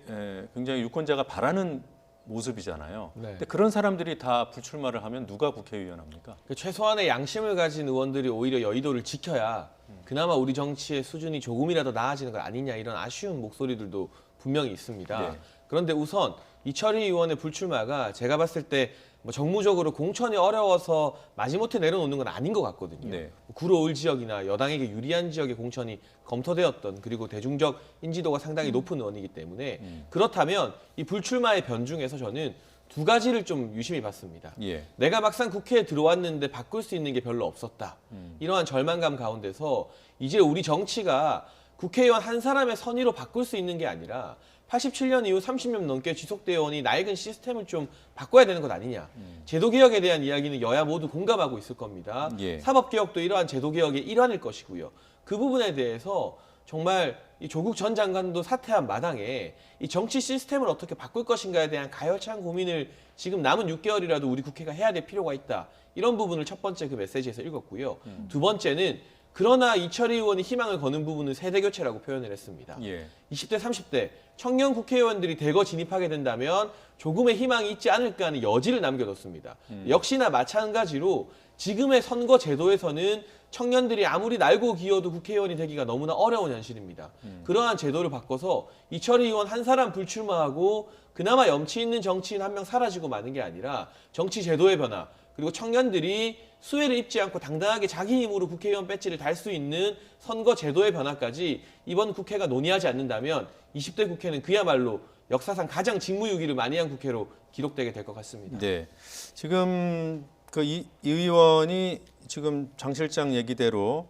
굉장히 유권자가 바라는 모습이잖아요. 네. 근데 그런 사람들이 다 불출마를 하면 누가 국회의원 합니까? 최소한의 양심을 가진 의원들이 오히려 여의도를 지켜야 그나마 우리 정치의 수준이 조금이라도 나아지는 것 아니냐 이런 아쉬운 목소리들도 분명히 있습니다. 네. 그런데 우선 이철희 의원의 불출마가 제가 봤을 때 뭐 정무적으로 공천이 어려워서 마지못해 내려놓는 건 아닌 것 같거든요. 네. 구로울 지역이나 여당에게 유리한 지역의 공천이 검토되었던 그리고 대중적 인지도가 상당히 높은 의원이기 때문에 그렇다면 이 불출마의 변중에서 저는 두 가지를 좀 유심히 봤습니다. 예. 내가 막상 국회에 들어왔는데 바꿀 수 있는 게 별로 없었다. 이러한 절망감 가운데서 이제 우리 정치가 국회의원 한 사람의 선의로 바꿀 수 있는 게 아니라 87년 이후 30년 넘게 지속되어 온 이 낡은 시스템을 좀 바꿔야 되는 것 아니냐. 제도개혁에 대한 이야기는 여야 모두 공감하고 있을 겁니다. 예. 사법개혁도 이러한 제도개혁의 일환일 것이고요. 그 부분에 대해서 정말 이 조국 전 장관도 사퇴한 마당에 이 정치 시스템을 어떻게 바꿀 것인가에 대한 가열찬 고민을 지금 남은 6개월이라도 우리 국회가 해야 될 필요가 있다. 이런 부분을 첫 번째 그 메시지에서 읽었고요. 두 번째는 그러나 이철희 의원이 희망을 거는 부분은 세대교체라고 표현을 했습니다. 예. 20대, 30대 청년 국회의원들이 대거 진입하게 된다면 조금의 희망이 있지 않을까 하는 여지를 남겨뒀습니다. 역시나 마찬가지로 지금의 선거 제도에서는 청년들이 아무리 날고 기어도 국회의원이 되기가 너무나 어려운 현실입니다. 그러한 제도를 바꿔서 이철희 의원 한 사람 불출마하고 그나마 염치 있는 정치인 한 명 사라지고 마는 게 아니라 정치 제도의 변화 그리고 청년들이 수혜를 입지 않고 당당하게 자기 힘으로 국회의원 배지를 달 수 있는 선거 제도의 변화까지 이번 국회가 논의하지 않는다면 20대 국회는 그야말로 역사상 가장 직무유기를 많이 한 국회로 기록되게 될 것 같습니다. 네, 지금 그 이 의원이 지금 장 실장 얘기대로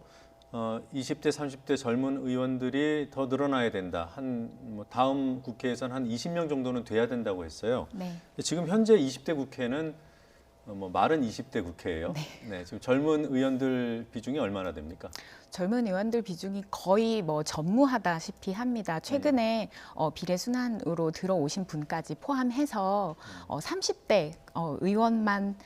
20대, 30대 젊은 의원들이 더 늘어나야 된다. 뭐 다음 국회에서는 한 20명 정도는 돼야 된다고 했어요. 네. 지금 현재 20대 국회는 뭐 말은 20대 국회예요. 네, 지금 젊은 의원들 비중이 얼마나 됩니까? 젊은 의원들 비중이 거의 뭐 전무하다시피 합니다. 최근에 비례순환으로 들어오신 분까지 포함해서 30대 의원만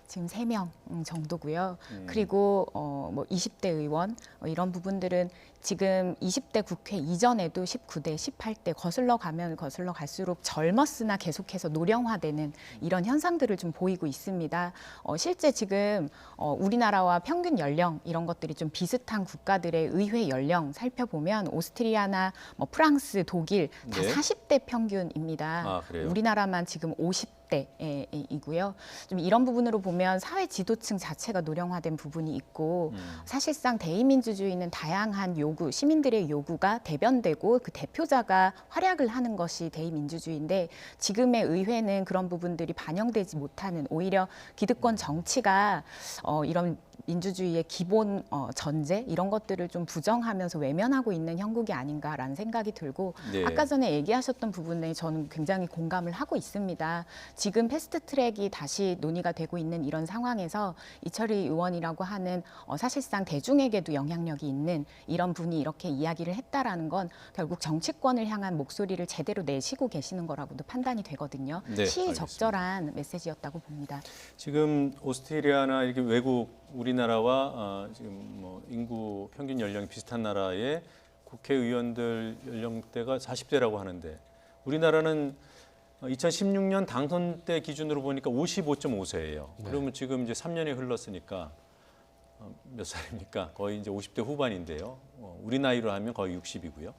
지금 3명 정도고요. 그리고 뭐 20대 의원 이런 부분들은 지금 20대 국회 이전에도 19대, 18대 거슬러 가면 거슬러 갈수록 젊었으나 계속해서 노령화되는 이런 현상들을 좀 보이고 있습니다. 실제 지금 우리나라와 평균 연령 이런 것들이 좀 비슷한 국가들의 의회 연령 살펴보면 오스트리아나 뭐 프랑스, 독일 다 네. 40대 평균입니다. 아, 그래요? 우리나라만 지금 50대이고요. 좀 이런 부분으로 보면 사회 지도층 자체가 노령화된 부분이 있고 사실상 대의민주주의는 다양한 요구, 시민들의 요구가 대변되고 그 대표자가 활약을 하는 것이 대의민주주의인데 지금의 의회는 그런 부분들이 반영되지 못하는 오히려 기득권 정치가 이런 민주주의의 기본 전제 이런 것들을 좀 부정하면서 외면하고 있는 형국이 아닌가라는 생각이 들고 네. 아까 전에 얘기하셨던 부분에 저는 굉장히 공감을 하고 있습니다. 지금 패스트트랙이 다시 논의가 되고 있는 이런 상황에서 이철희 의원이라고 하는 사실상 대중에게도 영향력이 있는 이런 분이 이렇게 이야기를 했다라는 건 결국 정치권을 향한 목소리를 제대로 내시고 계시는 거라고도 판단이 되거든요. 네, 시의적절한 메시지였다고 봅니다. 지금 오스트리아나 이렇게 외국 우리나라와 지금 뭐 인구 평균 연령이 비슷한 나라의 국회의원들 연령대가 40대라고 하는데 우리나라는 2016년 당선 때 기준으로 보니까 55.5세예요. 네. 그러면 지금 이제 3년이 흘렀으니까 몇 살입니까? 거의 이제 50대 후반인데요. 우리 나이로 하면 거의 60이고요.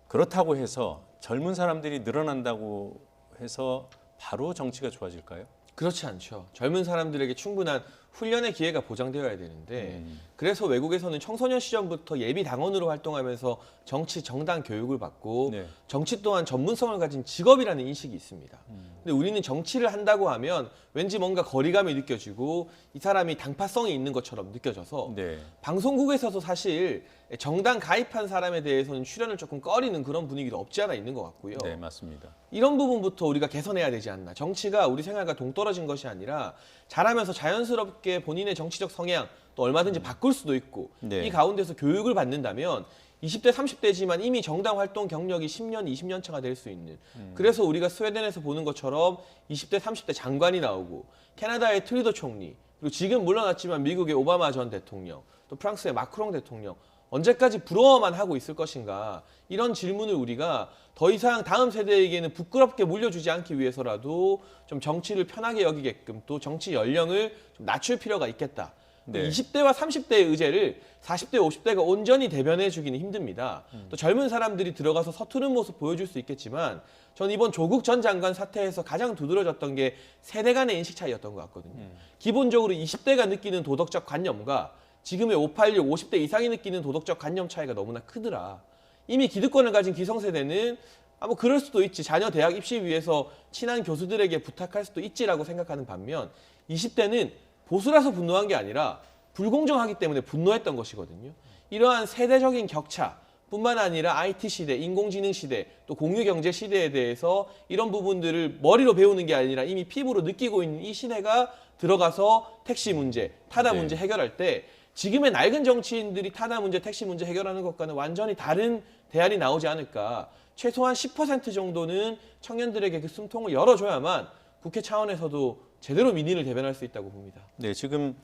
그렇다고 해서 젊은 사람들이 늘어난다고 해서 바로 정치가 좋아질까요? 그렇지 않죠. 젊은 사람들에게 충분한 훈련의 기회가 보장되어야 되는데 그래서 외국에서는 청소년 시절부터 예비 당원으로 활동하면서 정치 정당 교육을 받고 정치 또한 전문성을 가진 직업이라는 인식이 있습니다. 근데 우리는 정치를 한다고 하면 왠지 뭔가 거리감이 느껴지고 이 사람이 당파성이 있는 것처럼 느껴져서 방송국에서도 사실 정당 가입한 사람에 대해서는 출연을 조금 꺼리는 그런 분위기도 없지 않아 있는 것 같고요. 네, 맞습니다. 이런 부분부터 우리가 개선해야 되지 않나. 정치가 우리 생활과 동떨어진 것이 아니라 잘하면서 자연스럽게 본인의 정치적 성향 또 얼마든지 바꿀 수도 있고 이 가운데서 교육을 받는다면 20대, 30대지만 이미 정당 활동 경력이 10년, 20년 차가 될 수 있는 그래서 우리가 스웨덴에서 보는 것처럼 20대, 30대 장관이 나오고 캐나다의 트루도 총리 그리고 지금 물러났지만 미국의 오바마 전 대통령 또 프랑스의 마크롱 대통령 언제까지 부러워만 하고 있을 것인가 이런 질문을 우리가 더 이상 다음 세대에게는 부끄럽게 물려주지 않기 위해서라도 좀 정치를 편하게 여기게끔 또 정치 연령을 좀 낮출 필요가 있겠다. 20대와 30대의 의제를 40대, 50대가 온전히 대변해 주기는 힘듭니다. 또 젊은 사람들이 들어가서 서투른 모습 보여줄 수 있겠지만 전 이번 조국 전 장관 사태에서 가장 두드러졌던 게 세대 간의 인식 차이였던 것 같거든요. 기본적으로 20대가 느끼는 도덕적 관념과 지금의 586, 50대 이상이 느끼는 도덕적 관념 차이가 너무나 크더라. 이미 기득권을 가진 기성세대는 뭐 그럴 수도 있지. 자녀 대학 입시 위해서 친한 교수들에게 부탁할 수도 있지라고 생각하는 반면 20대는 보수라서 분노한 게 아니라 불공정하기 때문에 분노했던 것이거든요. 이러한 세대적인 격차 뿐만 아니라 IT 시대, 인공지능 시대, 또 공유경제 시대에 대해서 이런 부분들을 머리로 배우는 게 아니라 이미 피부로 느끼고 있는 이 시대가 들어가서 택시 문제, 타다 문제 해결할 때 지금의 낡은 정치인들이 타다 문제, 택시 문제 해결하는 것과는 완전히 다른 대안이 나오지 않을까. 최소한 10% 정도는 청년들에게 그 숨통을 열어줘야만 국회 차원에서도 제대로 민의를 대변할 수 있다고 봅니다. 네, 지금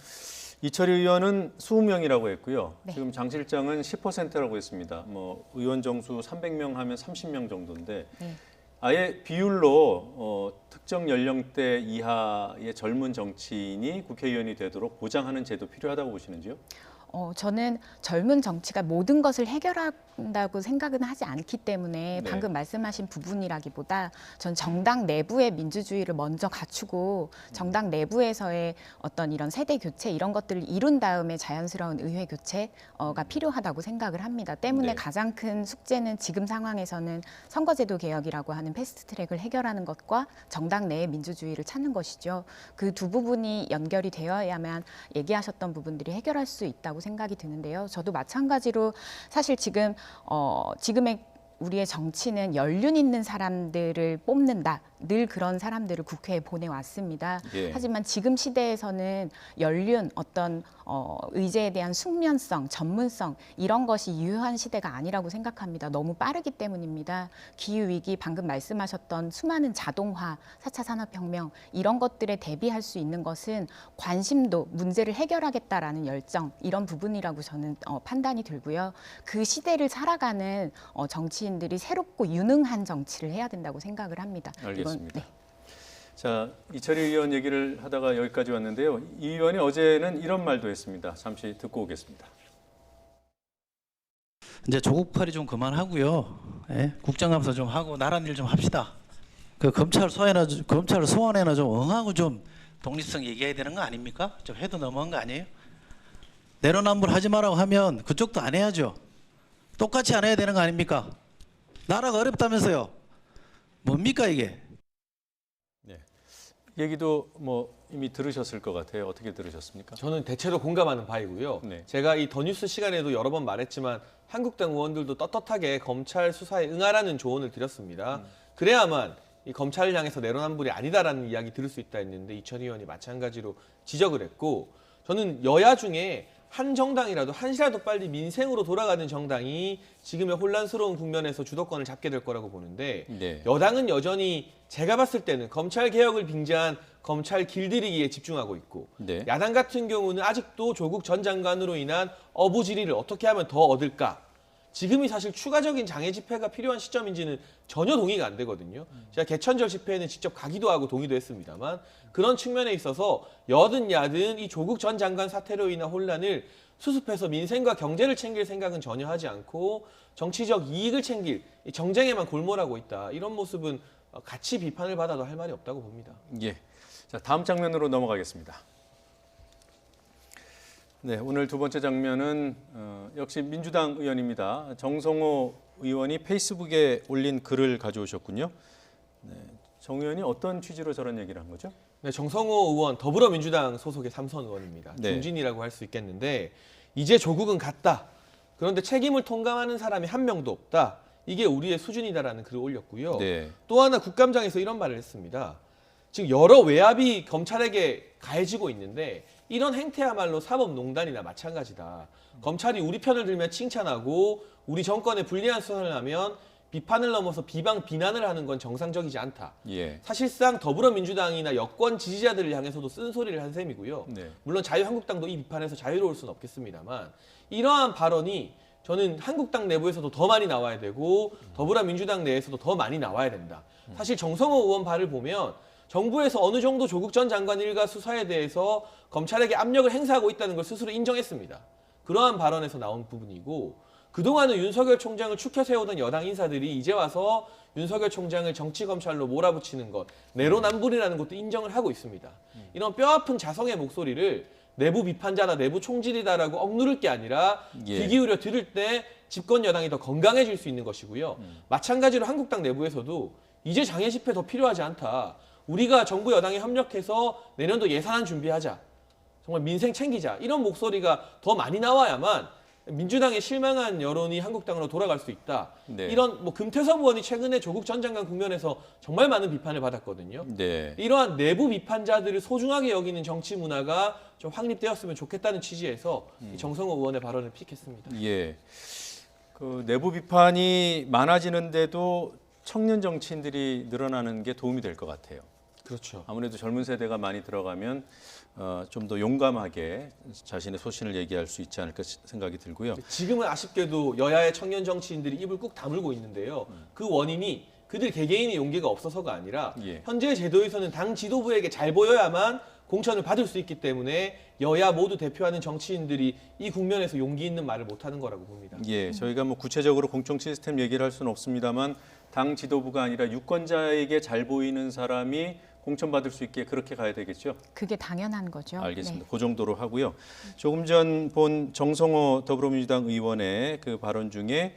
이철희 의원은 20명이라고 했고요. 지금 장 실장은 10%라고 했습니다. 뭐 의원 정수 300명 하면 30명 정도인데 아예 비율로 특정 연령대 이하의 젊은 정치인이 국회의원이 되도록 보장하는 제도 필요하다고 보시는지요? 저는 젊은 정치가 모든 것을 해결한다고 생각은 하지 않기 때문에 방금 말씀하신 부분이라기보다 전 정당 내부의 민주주의를 먼저 갖추고 정당 내부에서의 어떤 이런 세대 교체 이런 것들을 이룬 다음에 자연스러운 의회 교체가 필요하다고 생각을 합니다. 때문에 가장 큰 숙제는 지금 상황에서는 선거제도 개혁이라고 하는 패스트트랙을 해결하는 것과 정당 내의 민주주의를 찾는 것이죠. 그 두 부분이 연결이 되어야만 얘기하셨던 부분들이 해결할 수 있다고 생각이 드는데요. 저도 마찬가지로 사실 지금의 우리의 정치는 연륜 있는 사람들을 뽑는다. 늘 그런 사람들을 국회에 보내왔습니다. 하지만 지금 시대에서는 연륜, 어떤 의제에 대한 숙련성, 전문성 이런 것이 유효한 시대가 아니라고 생각합니다. 너무 빠르기 때문입니다. 기후위기, 방금 말씀하셨던 수많은 자동화, 4차 산업혁명 이런 것들에 대비할 수 있는 것은 관심도, 문제를 해결하겠다라는 열정 이런 부분이라고 저는 판단이 들고요. 그 시대를 살아가는 정치인들이 새롭고 유능한 정치를 해야 된다고 생각을 합니다. 알겠습니다. 자, 이철희 의원 얘기를 하다가 여기까지 왔는데요. 이 의원이 어제는 이런 말도 했습니다. 잠시 듣고 오겠습니다. 이제 조국팔이 좀 그만하고요. 국정감사 좀 하고 나란 일 좀 합시다. 그 검찰 소환에나 좀 응하고 좀 독립성 얘기해야 되는 거 아닙니까? 좀 해도 너무한 거 아니에요? 내로남불 하지 말라고 하면 그쪽도 안 해야죠. 똑같이 안 해야 되는 거 아닙니까? 나라가 어렵다면서요. 뭡니까 이게? 얘기도 뭐 이미 들으셨을 것 같아요. 어떻게 들으셨습니까? 저는 대체로 공감하는 바이고요. 제가 이 더 뉴스 시간에도 여러 번 말했지만 한국당 의원들도 떳떳하게 검찰 수사에 응하라는 조언을 드렸습니다. 그래야만 이 검찰을 향해서 내로남불이 아니다라는 이야기 들을 수 있다 했는데 이철희 의원이 마찬가지로 지적을 했고 저는 여야 중에 한 정당이라도 한시라도 빨리 민생으로 돌아가는 정당이 지금의 혼란스러운 국면에서 주도권을 잡게 될 거라고 보는데 여당은 여전히 제가 봤을 때는 검찰 개혁을 빙자한 검찰 길들이기에 집중하고 있고 야당 같은 경우는 아직도 조국 전 장관으로 인한 어부지리를 어떻게 하면 더 얻을까 지금이 사실 추가적인 장애 집회가 필요한 시점인지는 전혀 동의가 안 되거든요. 제가 개천절 집회에는 직접 가기도 하고 동의도 했습니다만 그런 측면에 있어서 여든 야든 이 조국 전 장관 사태로 인한 혼란을 수습해서 민생과 경제를 챙길 생각은 전혀 하지 않고 정치적 이익을 챙길 정쟁에만 골몰하고 있다. 이런 모습은 같이 비판을 받아도 할 말이 없다고 봅니다. 예. 자, 다음 장면으로 넘어가겠습니다. 네, 오늘 두 번째 장면은 역시 민주당 의원입니다. 정성호 의원이 페이스북에 올린 글을 가져오셨군요. 네, 정 의원이 어떤 취지로 저런 얘기를 한 거죠? 네, 정성호 의원 더불어민주당 소속의 삼선 의원입니다. 네. 중진이라고 할 수 있겠는데 이제 조국은 갔다. 그런데 책임을 통감하는 사람이 한 명도 없다. 이게 우리의 수준이다라는 글을 올렸고요. 네. 또 하나 국감장에서 이런 말을 했습니다. 지금 여러 외압이 검찰에게 가해지고 있는데 이런 행태야말로 사법농단이나 마찬가지다. 검찰이 우리 편을 들면 칭찬하고 우리 정권에 불리한 수사를 하면 비판을 넘어서 비난을 하는 건 정상적이지 않다. 예. 사실상 더불어민주당이나 여권 지지자들을 향해서도 쓴소리를 한 셈이고요. 네. 물론 자유한국당도 이 비판에서 자유로울 수는 없겠습니다만 이러한 발언이 저는 한국당 내부에서도 더 많이 나와야 되고 더불어민주당 내에서도 더 많이 나와야 된다. 사실 정성호 의원 발을 보면 정부에서 어느 정도 조국 전 장관 일가 수사에 대해서 검찰에게 압력을 행사하고 있다는 걸 스스로 인정했습니다. 그러한 발언에서 나온 부분이고 그동안은 윤석열 총장을 추켜 세우던 여당 인사들이 이제 와서 윤석열 총장을 정치검찰로 몰아붙이는 것, 내로남불이라는 것도 인정을 하고 있습니다. 이런 뼈아픈 자성의 목소리를 내부 비판자다, 내부 총질이다라고 억누를 게 아니라 귀 기울여 들을 때 집권 여당이 더 건강해질 수 있는 것이고요. 마찬가지로 한국당 내부에서도 이제 장애 집회 더 필요하지 않다. 우리가 정부 여당에 협력해서 내년도 예산안 준비하자. 정말 민생 챙기자. 이런 목소리가 더 많이 나와야만 민주당의 실망한 여론이 한국당으로 돌아갈 수 있다. 네. 이런 금태섭 의원이 최근에 조국 전 장관 국면에서 정말 많은 비판을 받았거든요. 네. 이러한 내부 비판자들을 소중하게 여기는 정치 문화가 좀 확립되었으면 좋겠다는 취지에서 정성호 의원의 발언을 픽했습니다. 예. 그 내부 비판이 많아지는데도 청년 정치인들이 늘어나는 게 도움이 될 것 같아요. 그렇죠. 아무래도 젊은 세대가 많이 들어가면 좀 더 용감하게 자신의 소신을 얘기할 수 있지 않을까 생각이 들고요. 지금은 아쉽게도 여야의 청년 정치인들이 입을 꾹 다물고 있는데요. 그 원인이 그들 개개인의 용기가 없어서가 아니라 현재 제도에서는 당 지도부에게 잘 보여야만 공천을 받을 수 있기 때문에 여야 모두 대표하는 정치인들이 이 국면에서 용기 있는 말을 못하는 거라고 봅니다. 예, 저희가 뭐 구체적으로 공천 시스템 얘기를 할 수는 없습니다만 당 지도부가 아니라 유권자에게 잘 보이는 사람이 공천받을 수 있게 그렇게 가야 되겠죠? 그게 당연한 거죠. 알겠습니다. 네. 그 정도로 하고요. 조금 전 본 정성호 더불어민주당 의원의 그 발언 중에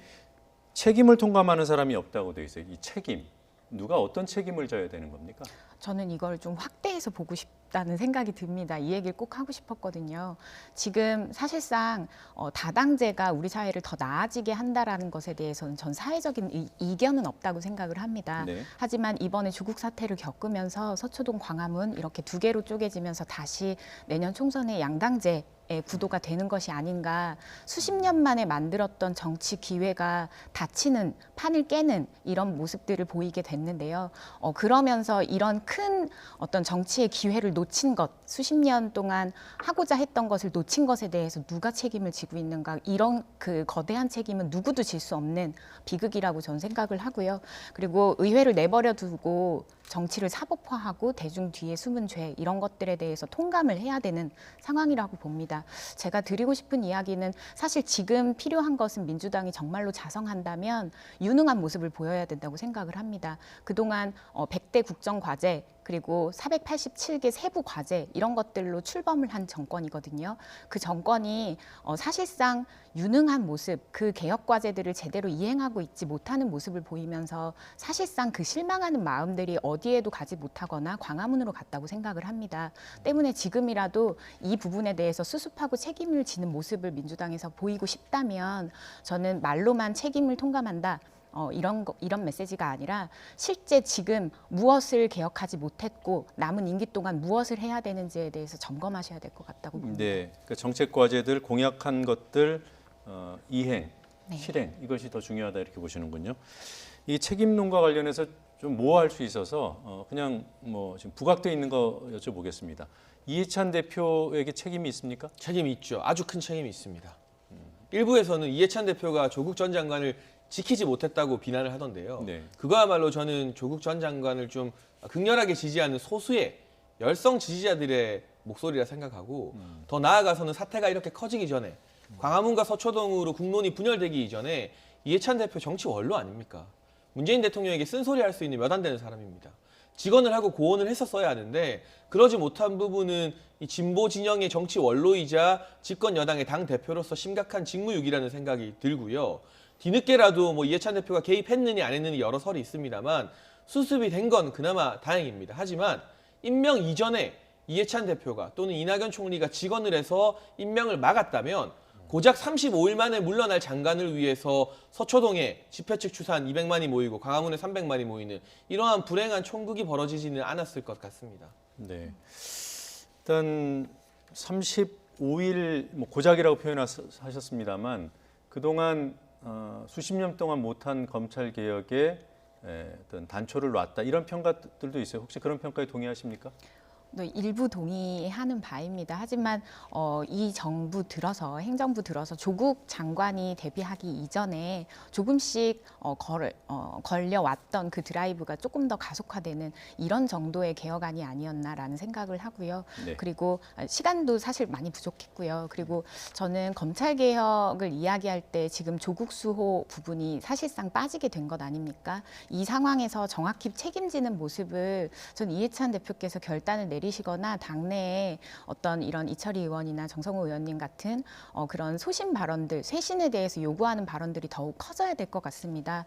책임을 통감하는 사람이 없다고 돼 있어요. 이 책임, 누가 어떤 책임을 져야 되는 겁니까? 저는 이걸 좀 확대해서 보고 싶다는 생각이 듭니다. 이 얘기를 꼭 하고 싶었거든요. 지금 사실상 다당제가 우리 사회를 더 나아지게 한다라는 것에 대해서는 전 사회적인 이견은 없다고 생각을 합니다. 네. 하지만 이번에 조국 사태를 겪으면서 서초동 광화문 이렇게 두 개로 쪼개지면서 다시 내년 총선에 양당제 구도가 되는 것이 아닌가. 수십 년 만에 만들었던 정치 기회가 닫히는, 판을 깨는 이런 모습들을 보이게 됐는데요. 그러면서 이런 큰 어떤 정치의 기회를 놓친 것, 수십 년 동안 하고자 했던 것을 놓친 것에 대해서 누가 책임을 지고 있는가. 이런 그 거대한 책임은 누구도 질 수 없는 비극이라고 저는 생각을 하고요. 그리고 의회를 내버려 두고 정치를 사법화하고 대중 뒤에 숨은 죄 이런 것들에 대해서 통감을 해야 되는 상황이라고 봅니다. 제가 드리고 싶은 이야기는 사실 지금 필요한 것은 민주당이 정말로 자성한다면 유능한 모습을 보여야 된다고 생각을 합니다. 그동안 100대 국정과제 그리고 487개 세부 과제 이런 것들로 출범을 한 정권이거든요. 그 정권이 사실상 유능한 모습, 그 개혁 과제들을 제대로 이행하고 있지 못하는 모습을 보이면서 사실상 그 실망하는 마음들이 어디에도 가지 못하거나 광화문으로 갔다고 생각을 합니다. 때문에 지금이라도 이 부분에 대해서 수습하고 책임을 지는 모습을 민주당에서 보이고 싶다면 저는 말로만 책임을 통감한다. 이런 메시지가 아니라 실제 지금 무엇을 개혁하지 못했고 남은 임기 동안 무엇을 해야 되는지에 대해서 점검하셔야 될 것 같다고 봅니다. 네, 그 정책 과제들 공약한 것들 이행, 네. 실행 이것이 더 중요하다 이렇게 보시는군요. 이 책임론과 관련해서 좀 모호할 수 있어서 그냥 뭐 지금 부각돼 있는 거 여쭤보겠습니다. 이해찬 대표에게 책임이 있습니까? 책임이 있죠. 아주 큰 책임이 있습니다. 일부에서는 이해찬 대표가 조국 전 장관을 지키지 못했다고 비난을 하던데요. 네. 그거야말로 저는 조국 전 장관을 좀 극렬하게 지지하는 소수의 열성 지지자들의 목소리라 생각하고 더 나아가서는 사태가 이렇게 커지기 전에 광화문과 서초동으로 국론이 분열되기 이전에 이해찬 대표 정치 원로 아닙니까? 문재인 대통령에게 쓴소리할 수 있는 몇 안 되는 사람입니다. 직언을 하고 고언을 했었어야 하는데 그러지 못한 부분은 이 진보 진영의 정치 원로이자 집권 여당의 당 대표로서 심각한 직무유기라는 생각이 들고요. 뒤늦게라도 뭐 이해찬 대표가 개입했느냐 안 했느냐 여러 설이 있습니다만 수습이 된 건 그나마 다행입니다. 하지만 임명 이전에 이해찬 대표가 또는 이낙연 총리가 직언을 해서 임명을 막았다면 고작 35일 만에 물러날 장관을 위해서 서초동에 집회 측 추산 200만이 모이고 광화문에 300만이 모이는 이러한 불행한 총극이 벌어지지는 않았을 것 같습니다. 네. 일단 35일 고작이라고 표현하셨습니다만 그동안 수십 년 동안 못한 검찰 개혁에 어떤 단초를 놨다 이런 평가들도 있어요. 혹시 그런 평가에 동의하십니까? 일부 동의하는 바입니다. 하지만 이 정부 들어서 행정부 들어서 조국 장관이 데뷔하기 이전에 조금씩 걸려왔던 그 드라이브가 조금 더 가속화되는 이런 정도의 개혁안이 아니었나라는 생각을 하고요. 네. 그리고 시간도 사실 많이 부족했고요. 그리고 저는 검찰 개혁을 이야기할 때 지금 조국 수호 부분이 사실상 빠지게 된 것 아닙니까? 이 상황에서 정확히 책임지는 모습을 전 이해찬 대표께서 결단을 내리시거나 당내에 어떤 이런 이철희 의원이나 정성호 의원님 같은 그런 소신 발언들, 쇄신에 대해서 요구하는 발언들이 더욱 커져야 될 것 같습니다.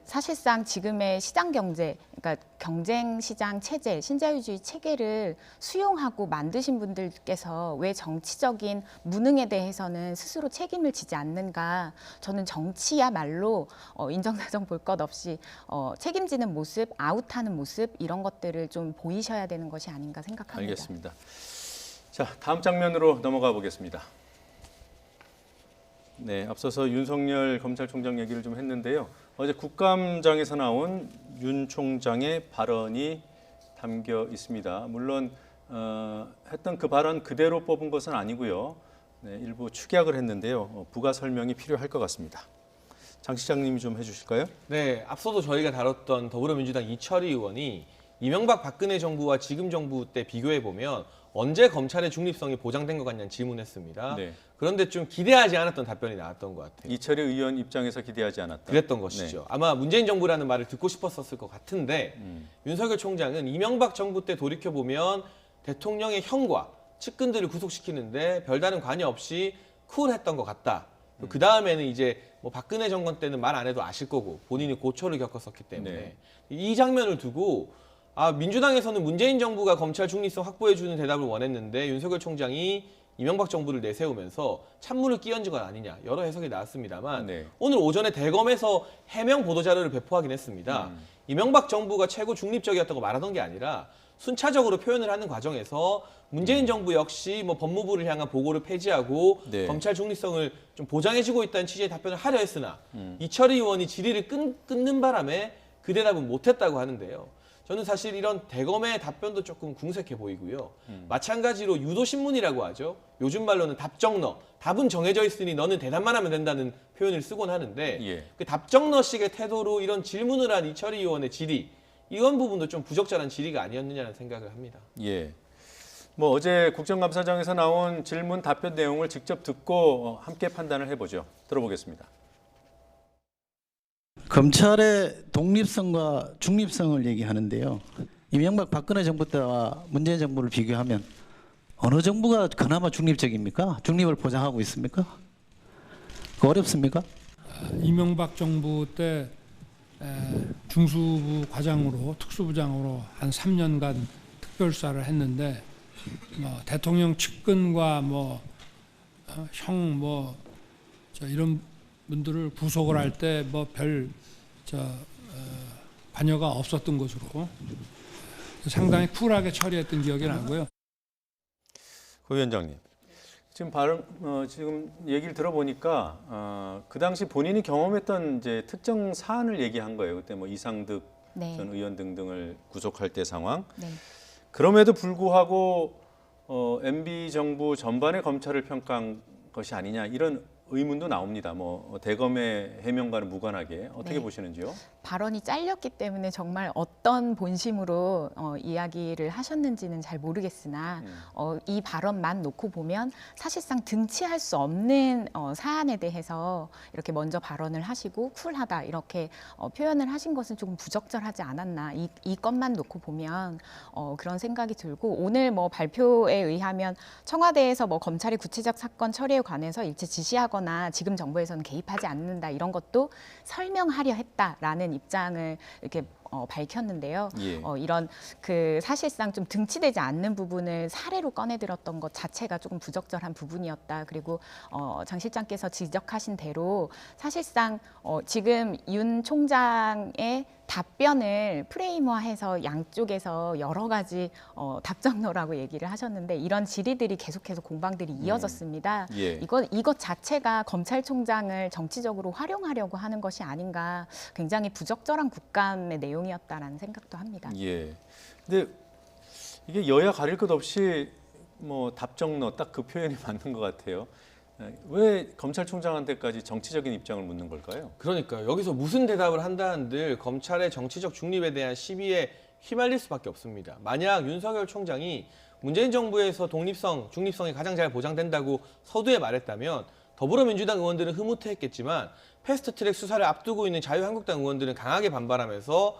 사실상 지금의 시장 경제, 그러니까 경쟁 시장 체제, 신자유주의 체계를 수용하고 만드신 분들께서 왜 정치적인 무능에 대해서는 스스로 책임을 지지 않는가? 저는 정치야말로 인정사정 볼 것 없이 책임지는 모습, 아웃하는 모습 이런 것들을 좀 보이셔야 되는 것이 아닌가 생각합니다. 알겠습니다. 자, 다음 장면으로 넘어가 보겠습니다. 네, 앞서서 윤석열 검찰총장 얘기를 좀 했는데요. 어제 국감장에서 나온 윤 총장의 발언이 담겨 있습니다. 물론 했던 그 발언 그대로 뽑은 것은 아니고요. 네, 일부 축약을 했는데요. 부가 설명이 필요할 것 같습니다. 장 시장님이 좀 해주실까요? 네, 앞서도 저희가 다뤘던 더불어민주당 이철희 의원이 이명박 박근혜 정부와 지금 정부 때 비교해 보면 언제 검찰의 중립성이 보장된 것 같냐는 질문했습니다. 네. 그런데 좀 기대하지 않았던 답변이 나왔던 것 같아요. 이철희 의원 입장에서 기대하지 않았다. 그랬던 것이죠. 네. 아마 문재인 정부라는 말을 듣고 싶었을 것 같은데 윤석열 총장은 이명박 정부 때 돌이켜 보면 대통령의 형과 측근들을 구속시키는데 별다른 관여 없이 쿨했던 것 같다. 그 다음에는 이제 뭐 박근혜 정권 때는 말 안 해도 아실 거고 본인이 고초를 겪었었기 때문에 네. 이 장면을 두고 민주당에서는 문재인 정부가 검찰 중립성 확보해주는 대답을 원했는데 윤석열 총장이 이명박 정부를 내세우면서 찬물을 끼얹은 건 아니냐 여러 해석이 나왔습니다만 네. 오늘 오전에 대검에서 해명 보도자료를 배포하긴 했습니다. 이명박 정부가 최고 중립적이었다고 말하던 게 아니라 순차적으로 표현을 하는 과정에서 문재인 정부 역시 뭐 법무부를 향한 보고를 폐지하고 네. 검찰 중립성을 좀 보장해주고 있다는 취지의 답변을 하려 했으나 이철희 의원이 질의를 끊는 바람에 그 대답은 못했다고 하는데요. 저는 사실 이런 대검의 답변도 조금 궁색해 보이고요. 마찬가지로 유도신문이라고 하죠. 요즘 말로는 답정너, 답은 정해져 있으니 너는 대답만 하면 된다는 표현을 쓰곤 하는데 예. 그 답정너식의 태도로 이런 질문을 한 이철희 의원의 질의 이런 부분도 좀 부적절한 질의가 아니었느냐는 생각을 합니다. 예. 뭐 어제 국정감사장에서 나온 질문 답변 내용을 직접 듣고 함께 판단을 해보죠. 들어보겠습니다. 검찰의 독립성과 중립성을 얘기하는데요. 이명박 박근혜 정부 때와 문재인 정부를 비교하면 어느 정부가 그나마 중립적입니까? 중립을 보장하고 있습니까? 어렵습니까? 이명박 정부 때 중수부 과장으로 특수부장으로 한 3년간 특별수사를 했는데 대통령 측근과 형 이런 분들을 구속을 할 때 별 관여가 없었던 것으로 상당히 쿨하게 처리했던 기억이 나고요. 고 위원장님, 지금 얘기를 들어보니까 그 당시 본인이 경험했던 이제 특정 사안을 얘기한 거예요. 그때 뭐 이상득 네. 전 의원 등등을 구속할 때 상황. 네. 그럼에도 불구하고 MB 정부 전반의 검찰을 평가한 것이 아니냐 이런 의문도 나옵니다. 뭐 대검의 해명과는 무관하게 어떻게 네. 보시는지요? 발언이 잘렸기 때문에 정말 어떤 본심으로 이야기를 하셨는지는 잘 모르겠으나 이 발언만 놓고 보면 사실상 등치할 수 없는 사안에 대해서 이렇게 먼저 발언을 하시고 쿨하다 이렇게 표현을 하신 것은 조금 부적절하지 않았나 이 건만 놓고 보면 그런 생각이 들고 오늘 뭐 발표에 의하면 청와대에서 뭐 검찰이 구체적 사건 처리에 관해서 일체 지시하거나 지금 정부에서는 개입하지 않는다 이런 것도 설명하려 했다라는 입장을 이렇게 밝혔는데요. 예. 이런 그 사실상 좀 등치되지 않는 부분을 사례로 꺼내들었던 것 자체가 조금 부적절한 부분이었다. 그리고 장 실장께서 지적하신 대로 사실상 지금 윤 총장의 답변을 프레임화해서 양쪽에서 여러 가지 답정너라고 얘기를 하셨는데 이런 질의들이 계속해서 공방들이 이어졌습니다. 예. 이것 자체가 검찰총장을 정치적으로 활용하려고 하는 것이 아닌가 굉장히 부적절한 국감의 내용이었다라는 생각도 합니다. 예. 근데 이게 여야 가릴 것 없이 뭐 답정너 딱 그 표현이 맞는 것 같아요. 왜 검찰총장한테까지 정치적인 입장을 묻는 걸까요? 그러니까요. 여기서 무슨 대답을 한다는들 검찰의 정치적 중립에 대한 시비에 휘말릴 수밖에 없습니다. 만약 윤석열 총장이 문재인 정부에서 독립성, 중립성이 가장 잘 보장된다고 서두에 말했다면 더불어민주당 의원들은 흐뭇해했겠지만 패스트트랙 수사를 앞두고 있는 자유한국당 의원들은 강하게 반발하면서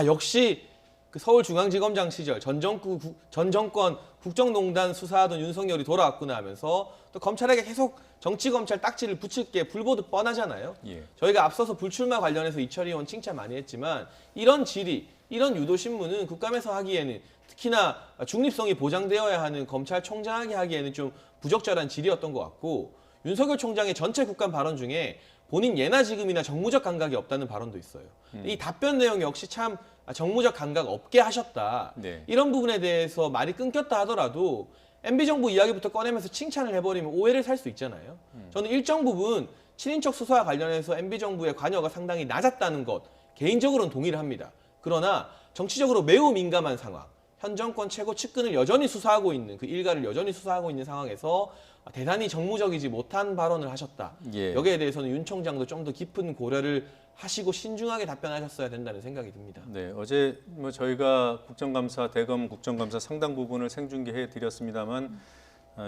역시 그 서울중앙지검장 시절 전 정권 국정농단 수사하던 윤석열이 돌아왔구나 하면서 또 검찰에게 계속 정치검찰 딱지를 붙일 게 불보듯 뻔하잖아요. 예. 저희가 앞서서 불출마 관련해서 이철희 의원 칭찬 많이 했지만 이런 질의, 이런 유도신문은 국감에서 하기에는 특히나 중립성이 보장되어야 하는 검찰총장에게 하기에는 좀 부적절한 질의였던 것 같고 윤석열 총장의 전체 국감 발언 중에 본인 예나 지금이나 정무적 감각이 없다는 발언도 있어요. 이 답변 내용 역시 참 정무적 감각 없게 하셨다. 네. 이런 부분에 대해서 말이 끊겼다 하더라도 MB정부 이야기부터 꺼내면서 칭찬을 해버리면 오해를 살 수 있잖아요. 저는 일정 부분 친인척 수사와 관련해서 MB정부의 관여가 상당히 낮았다는 것 개인적으로는 동의를 합니다. 그러나 정치적으로 매우 민감한 상황, 현 정권 최고 측근을 여전히 수사하고 있는 그 일가를 여전히 수사하고 있는 상황에서 대단히 정무적이지 못한 발언을 하셨다. 예. 여기에 대해서는 윤 총장도 좀 더 깊은 고려를 하시고 신중하게 답변하셨어야 된다는 생각이 듭니다. 네, 어제 뭐 저희가 국정감사 대검 국정감사 상당 부분을 생중계해 드렸습니다만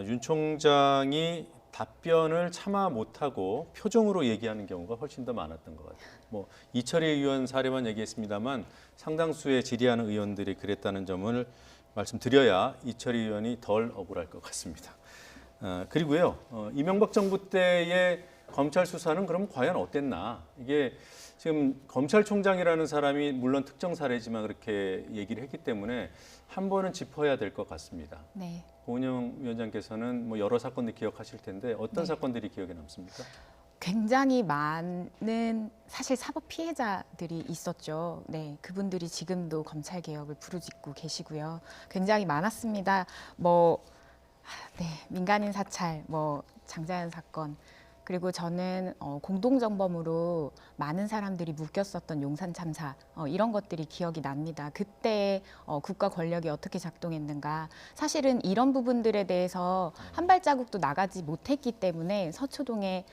윤 총장이 답변을 차마 못하고 표정으로 얘기하는 경우가 훨씬 더 많았던 것 같아요. 뭐 이철희 의원 사례만 얘기했습니다만 상당수의 질의하는 의원들이 그랬다는 점을 말씀드려야 이철희 의원이 덜 억울할 것 같습니다. 그리고요, 이명박 정부 때의 검찰 수사는 그럼 과연 어땠나? 이게 지금 검찰총장이라는 사람이 물론 특정 사례지만 그렇게 얘기를 했기 때문에 한 번은 짚어야 될 것 같습니다. 네. 고은영 위원장께서는 뭐 여러 사건들 기억하실 텐데 어떤 네. 사건들이 기억에 남습니까? 굉장히 많은 사실 사법 피해자들이 있었죠. 네, 그분들이 지금도 검찰 개혁을 부르짖고 계시고요. 굉장히 많았습니다. 민간인 사찰, 장자연 사건. 그리고 저는 공동정범으로 많은 사람들이 묶였었던 용산 참사 이런 것들이 기억이 납니다. 그때 국가 권력이 어떻게 작동했는가. 사실은 이런 부분들에 대해서 한 발자국도 나가지 못했기 때문에 서초동이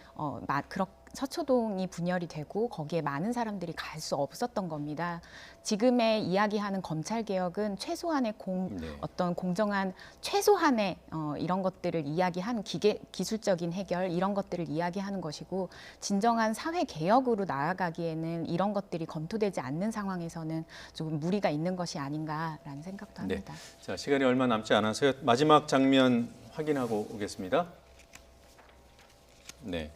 분열이 되고 거기에 많은 사람들이 갈 수 없었던 겁니다. 지금의 이야기하는 검찰 개혁은 최소한의 어떤 공정한 최소한의 이런 것들을 이야기한 기술적인 해결 이런 것들을 이야기하는 것이고 진정한 사회 개혁으로 나아가기에는 이런 것들이 검토되지 않는 상황에서는 조금 무리가 있는 것이 아닌가라는 생각도 합니다. 네. 자, 시간이 얼마 남지 않아서요. 마지막 장면 확인하고 오겠습니다. 네.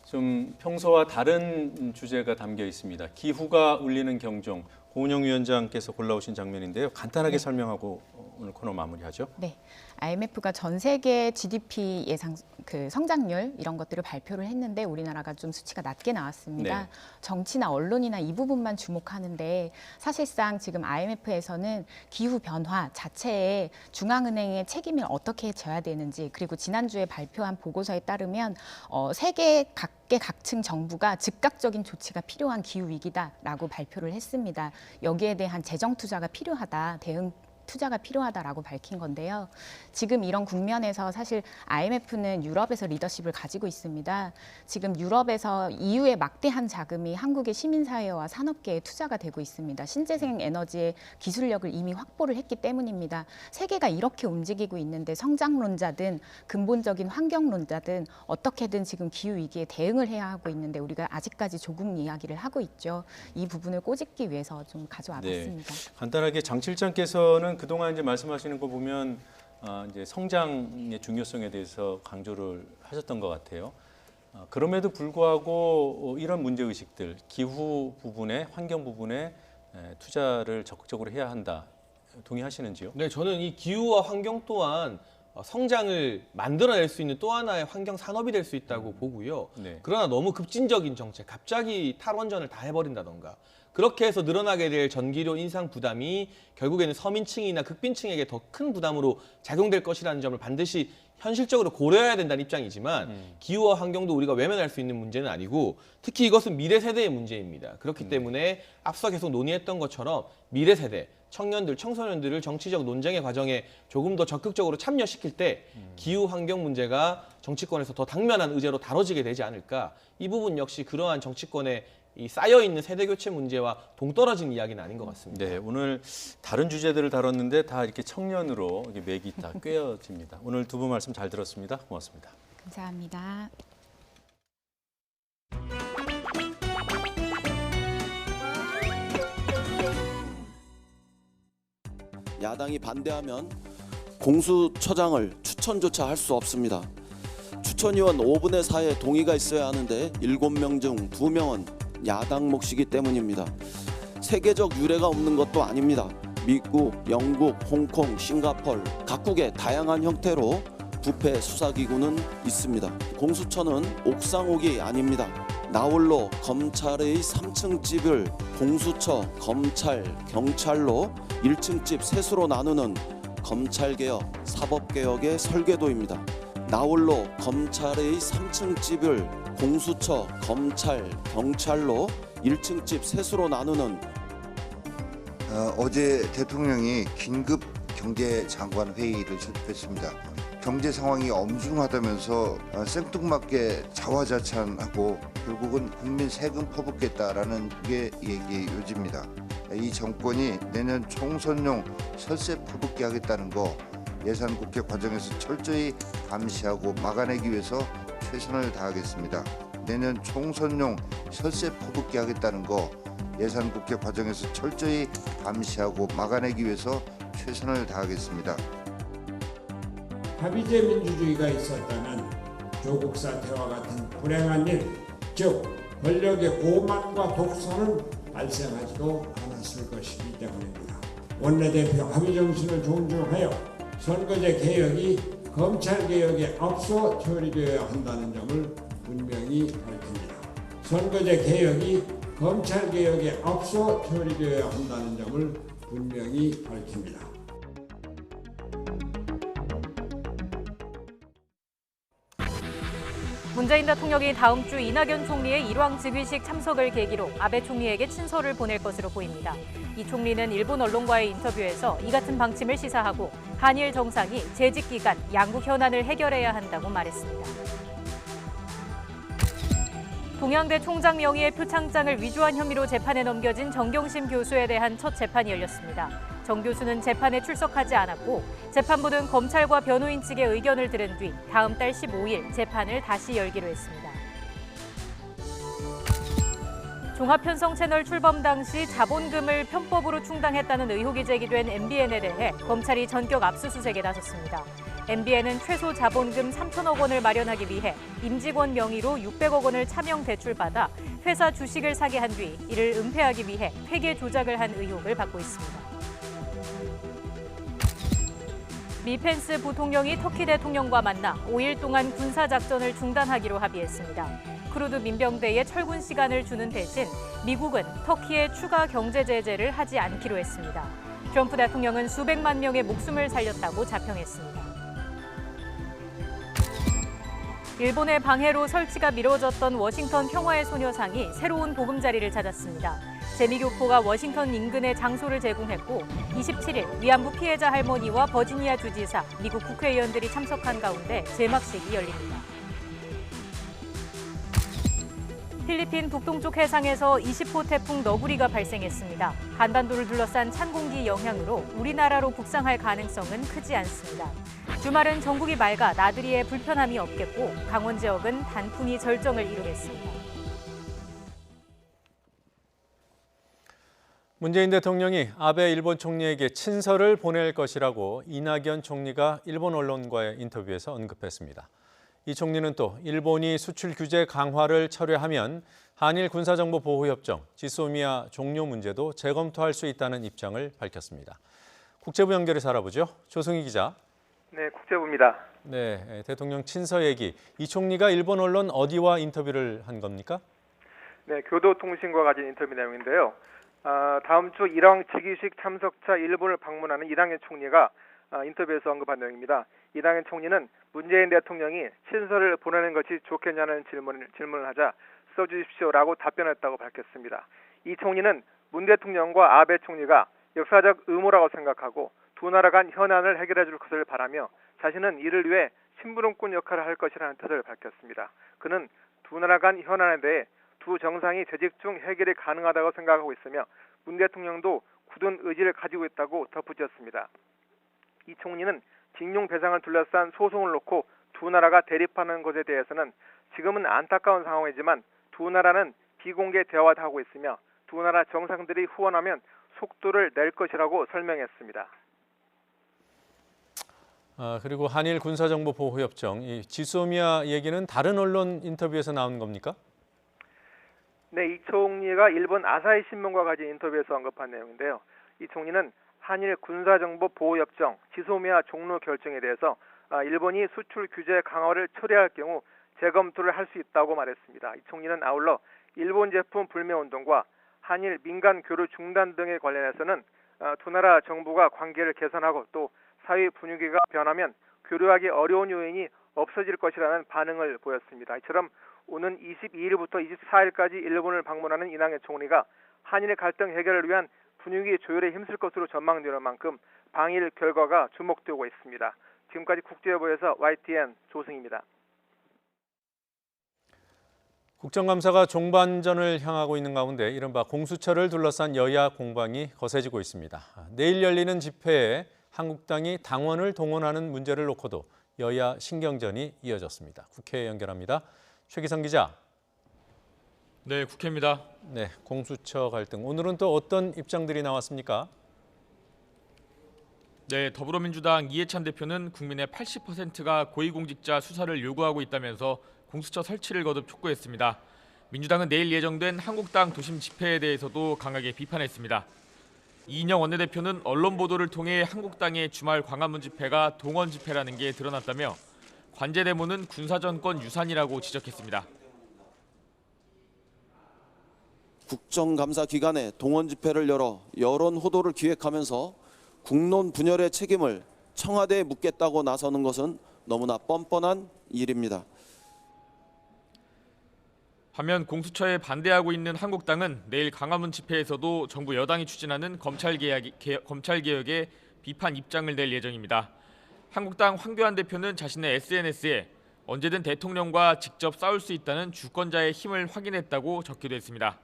좀 평소와 다른 주제가 담겨 있습니다. 기후가 울리는 경종, 고은영 위원장께서 골라오신 장면인데요. 간단하게 설명하고 오늘 코너 마무리하죠. 네, IMF가 전 세계 GDP 예상 성장률 이런 것들을 발표를 했는데 우리나라가 좀 수치가 낮게 나왔습니다. 네. 정치나 언론이나 이 부분만 주목하는데 사실상 지금 IMF에서는 기후 변화 자체에 중앙은행의 책임을 어떻게 져야 되는지 그리고 지난주에 발표한 보고서에 따르면 세계 각층 정부가 즉각적인 조치가 필요한 기후 위기다라고 발표를 했습니다. 여기에 대한 재정 투자가 필요하다, 투자가 필요하다라고 밝힌 건데요. 지금 이런 국면에서 사실 IMF는 유럽에서 리더십을 가지고 있습니다. 지금 유럽에서 EU의 막대한 자금이 한국의 시민사회와 산업계에 투자가 되고 있습니다. 신재생 에너지의 기술력을 이미 확보를 했기 때문입니다. 세계가 이렇게 움직이고 있는데 성장론자든 근본적인 환경론자든 어떻게든 지금 기후위기에 대응을 해야 하고 있는데 우리가 아직까지 조국 이야기를 하고 있죠. 이 부분을 꼬집기 위해서 좀 가져와 봤습니다. 간단하게 장 실장께서는 그동안 이제 말씀하시는 거 보면 이제 성장의 중요성에 대해서 강조를 하셨던 것 같아요. 그럼에도 불구하고 이런 문제의식들, 기후 부분에, 환경 부분에 투자를 적극적으로 해야 한다. 동의하시는지요? 네, 저는 이 기후와 환경 또한 성장을 만들어낼 수 있는 또 하나의 환경 산업이 될 수 있다고 보고요. 그러나 너무 급진적인 정책, 갑자기 탈원전을 다 해버린다던가 그렇게 해서 늘어나게 될 전기료 인상 부담이 결국에는 서민층이나 극빈층에게 더 큰 부담으로 작용될 것이라는 점을 반드시 현실적으로 고려해야 된다는 입장이지만 기후와 환경도 우리가 외면할 수 있는 문제는 아니고 특히 이것은 미래 세대의 문제입니다. 그렇기 때문에 앞서 계속 논의했던 것처럼 미래 세대, 청년들, 청소년들을 정치적 논쟁의 과정에 조금 더 적극적으로 참여시킬 때 기후 환경 문제가 정치권에서 더 당면한 의제로 다뤄지게 되지 않을까. 이 부분 역시 그러한 정치권에 이 쌓여있는 세대교체 문제와 동떨어진 이야기는 아닌 것 같습니다. 네, 오늘 다른 주제들을 다뤘는데 다 이렇게 청년으로 이렇게 맥이 다 꿰어집니다. 오늘 두 분 말씀 잘 들었습니다. 고맙습니다. 감사합니다. 야당이 반대하면 공수처장을 추천조차 할 수 없습니다. 추천위원 5분의 4의 동의가 있어야 하는데 7명 중 2명은 야당 몫이기 때문입니다. 세계적 유례가 없는 것도 아닙니다. 미국, 영국, 홍콩, 싱가포르 각국의 다양한 형태로 부패 수사기구는 있습니다. 공수처는 옥상옥이 아닙니다. 나홀로 검찰의 3층 집을 공수처, 검찰, 경찰로 1층 집 셋으로 나누는 검찰개혁, 사법개혁의 설계도입니다. 나홀로 검찰의 3층 집을 공수처, 검찰, 경찰로 1층 집 셋으로 나누는 어제 대통령이 긴급 경제장관 회의를 실패했습니다. 경제 상황이 엄중하다면서 생뚱맞게 자화자찬하고 결국은 국민 세금 퍼붓겠다라는 게 얘기의 요지입니다. 이 정권이 내년 총선용 설세 퍼붓게 하겠다는 거 예산국회 과정에서 철저히 감시하고 막아내기 위해서 최선을 다하겠습니다. 내년 총선용 설세 퍼붓게 하겠다는 거 예산국회 과정에서 철저히 감시하고 막아내기 위해서 최선을 다하겠습니다. 합의제 민주주의가 있었다면 조국 사태와 같은 불행한 일, 즉 권력의 오만과 독선은 발생하지도 않았을 것이기 때문입니다. 원내대표 합의 정신을 존중하여 선거제 개혁이 검찰 개혁에 앞서 처리되어야 한다는 점을 분명히 밝힙니다. 선거제 개혁이 검찰 개혁에 앞서 처리되어야 한다는 점을 분명히 밝힙니다. 문재인 대통령이 다음 주 이낙연 총리의 일왕 즉위식 참석을 계기로 아베 총리에게 친서를 보낼 것으로 보입니다. 이 총리는 일본 언론과의 인터뷰에서 이 같은 방침을 시사하고 한일 정상이 재직 기간 양국 현안을 해결해야 한다고 말했습니다. 동양대 총장 명의의 표창장을 위조한 혐의로 재판에 넘겨진 정경심 교수에 대한 첫 재판이 열렸습니다. 정 교수는 재판에 출석하지 않았고 재판부는 검찰과 변호인 측의 의견을 들은 뒤 다음 달 15일 재판을 다시 열기로 했습니다. 종합편성 채널 출범 당시 자본금을 편법으로 충당했다는 의혹이 제기된 MBN에 대해 검찰이 전격 압수수색에 나섰습니다. MBN은 최소 자본금 3천억 원을 마련하기 위해 임직원 명의로 600억 원을 차명 대출받아 회사 주식을 사게 한 뒤 이를 은폐하기 위해 회계 조작을 한 의혹을 받고 있습니다. 미 펜스 부통령이 터키 대통령과 만나 5일 동안 군사작전을 중단하기로 합의했습니다. 크루드 민병대에 철군 시간을 주는 대신 미국은 터키에 추가 경제 제재를 하지 않기로 했습니다. 트럼프 대통령은 수백만 명의 목숨을 살렸다고 자평했습니다. 일본의 방해로 설치가 미뤄졌던 워싱턴 평화의 소녀상이 새로운 보금자리를 찾았습니다. 재미교포가 워싱턴 인근에 장소를 제공했고 27일 위안부 피해자 할머니와 버지니아 주지사, 미국 국회의원들이 참석한 가운데 제막식이 열립니다. 필리핀 북동쪽 해상에서 20호 태풍 너구리가 발생했습니다. 한반도를 둘러싼 찬 공기 영향으로 우리나라로 북상할 가능성은 크지 않습니다. 주말은 전국이 맑아 나들이에 불편함이 없겠고 강원 지역은 단풍이 절정을 이루겠습니다. 문재인 대통령이 아베 일본 총리에게 친서를 보낼 것이라고 이낙연 총리가 일본 언론과의 인터뷰에서 언급했습니다. 이 총리는 또 일본이 수출 규제 강화를 철회하면 한일 군사정보보호협정, 지소미아 종료 문제도 재검토할 수 있다는 입장을 밝혔습니다. 국제부 연결해서 알아보죠. 조승희 기자. 네, 국제부입니다. 네, 대통령 친서 얘기. 이 총리가 일본 언론 어디와 인터뷰를 한 겁니까? 네, 교도통신과 가진 인터뷰 내용인데요. 다음 주 일왕 즉위식 참석차 일본을 방문하는 이낙연 총리가 인터뷰에서 언급한 내용입니다. 이낙연 총리는 문재인 대통령이 친서를 보내는 것이 좋겠냐는 질문을 하자 써주십시오라고 답변했다고 밝혔습니다. 이 총리는 문 대통령과 아베 총리가 역사적 의무라고 생각하고 두 나라 간 현안을 해결해 줄 것을 바라며 자신은 이를 위해 심부름꾼 역할을 할 것이라는 뜻을 밝혔습니다. 그는 두 나라 간 현안에 대해 두 정상이 재직 중 해결이 가능하다고 생각하고 있으며 문 대통령도 굳은 의지를 가지고 있다고 덧붙였습니다. 이 총리는 징용 배상을 둘러싼 소송을 놓고 두 나라가 대립하는 것에 대해서는 지금은 안타까운 상황이지만 두 나라는 비공개 대화도 하고 있으며 두 나라 정상들이 후원하면 속도를 낼 것이라고 설명했습니다. 그리고 한일 군사정보보호협정, 이 지소미아 얘기는 다른 언론 인터뷰에서 나온 겁니까? 네, 이 총리가 일본 아사히 신문과 가진 인터뷰에서 언급한 내용인데요. 이 총리는 한일 군사정보보호협정, 지소미아 종료 결정에 대해서 일본이 수출 규제 강화를 철회할 경우 재검토를 할 수 있다고 말했습니다. 이 총리는 아울러 일본 제품 불매 운동과 한일 민간 교류 중단 등에 관련해서는 두 나라 정부가 관계를 개선하고 또 사회 분위기가 변하면 교류하기 어려운 요인이 없어질 것이라는 반응을 보였습니다. 이처럼 오는 22일부터 24일까지 일본을 방문하는 이낙연 총리가 한일의 갈등 해결을 위한 분위기 조율에 힘쓸 것으로 전망되는 만큼 방일 결과가 주목되고 있습니다. 지금까지 국제부에서 YTN 조승입니다. 국정감사가 종반전을 향하고 있는 가운데 이른바 공수처를 둘러싼 여야 공방이 거세지고 있습니다. 내일 열리는 집회에 한국당이 당원을 동원하는 문제를 놓고도 여야 신경전이 이어졌습니다. 국회에 연결합니다. 최기성 기자. 네, 국회입니다. 네, 공수처 갈등. 오늘은 또 어떤 입장들이 나왔습니까? 네, 더불어민주당 이해찬 대표는 국민의 80%가 고위공직자 수사를 요구하고 있다면서 공수처 설치를 거듭 촉구했습니다. 민주당은 내일 예정된 한국당 도심 집회에 대해서도 강하게 비판했습니다. 이인영 원내대표는 언론 보도를 통해 한국당의 주말 광화문 집회가 동원 집회라는 게 드러났다며 관제 데모는 군사정권 유산이라고 지적했습니다. 국정감사 기간에 동원 집회를 열어 여론 호도를 기획하면서 국론 분열의 책임을 청와대에 묻겠다고 나서는 것은 너무나 뻔뻔한 일입니다. 반면 공수처에 반대하고 있는 한국당은 내일 광화문 집회에서도 정부 여당이 추진하는 검찰개혁에 비판 입장을 낼 예정입니다. 한국당 황교안 대표는 자신의 SNS에 언제든 대통령과 직접 싸울 수 있다는 주권자의 힘을 확인했다고 적기도 했습니다.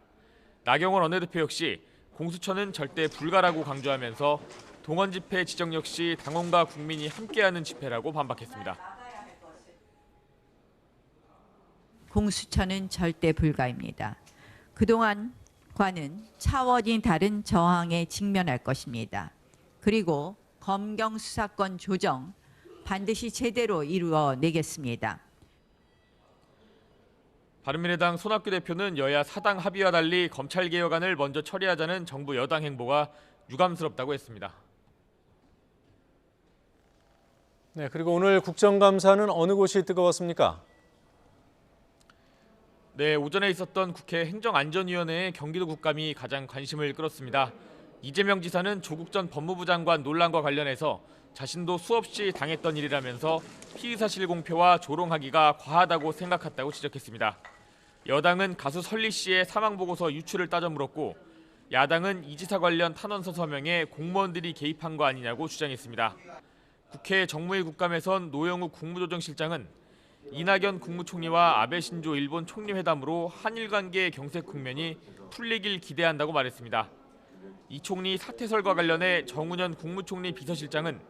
나경원 원내대표 역시 공수처는 절대 불가라고 강조하면서 동원 집회 지정 역시 당원과 국민이 함께하는 집회라고 반박했습니다. 공수처는 절대 불가입니다. 그동안과는 차원이 다른 저항에 직면할 것입니다. 그리고 검경 수사권 조정 반드시 제대로 이루어내겠습니다. 바른미래당 손학규 대표는 여야 사당 합의와 달리 검찰개혁안을 먼저 처리하자는 정부 여당 행보가 유감스럽다고 했습니다. 네, 그리고 오늘 국정감사는 어느 곳이 뜨거웠습니까? 네, 오전에 있었던 국회 행정안전위원회의 경기도 국감이 가장 관심을 끌었습니다. 이재명 지사는 조국 전 법무부 장관 논란과 관련해서 자신도 수없이 당했던 일이라면서 피의사실 공표와 조롱하기가 과하다고 생각했다고 지적했습니다. 여당은 가수 설리 씨의 사망보고서 유출을 따져 물었고 야당은 이 지사 관련 탄원서 서명에 공무원들이 개입한 거 아니냐고 주장했습니다. 국회 정무위 국감에선 노영우 국무조정실장은 이낙연 국무총리와 아베 신조 일본 총리 회담으로 한일 관계의 경색 국면이 풀리길 기대한다고 말했습니다. 이 총리 사퇴설과 관련해 정운현 국무총리 비서실장은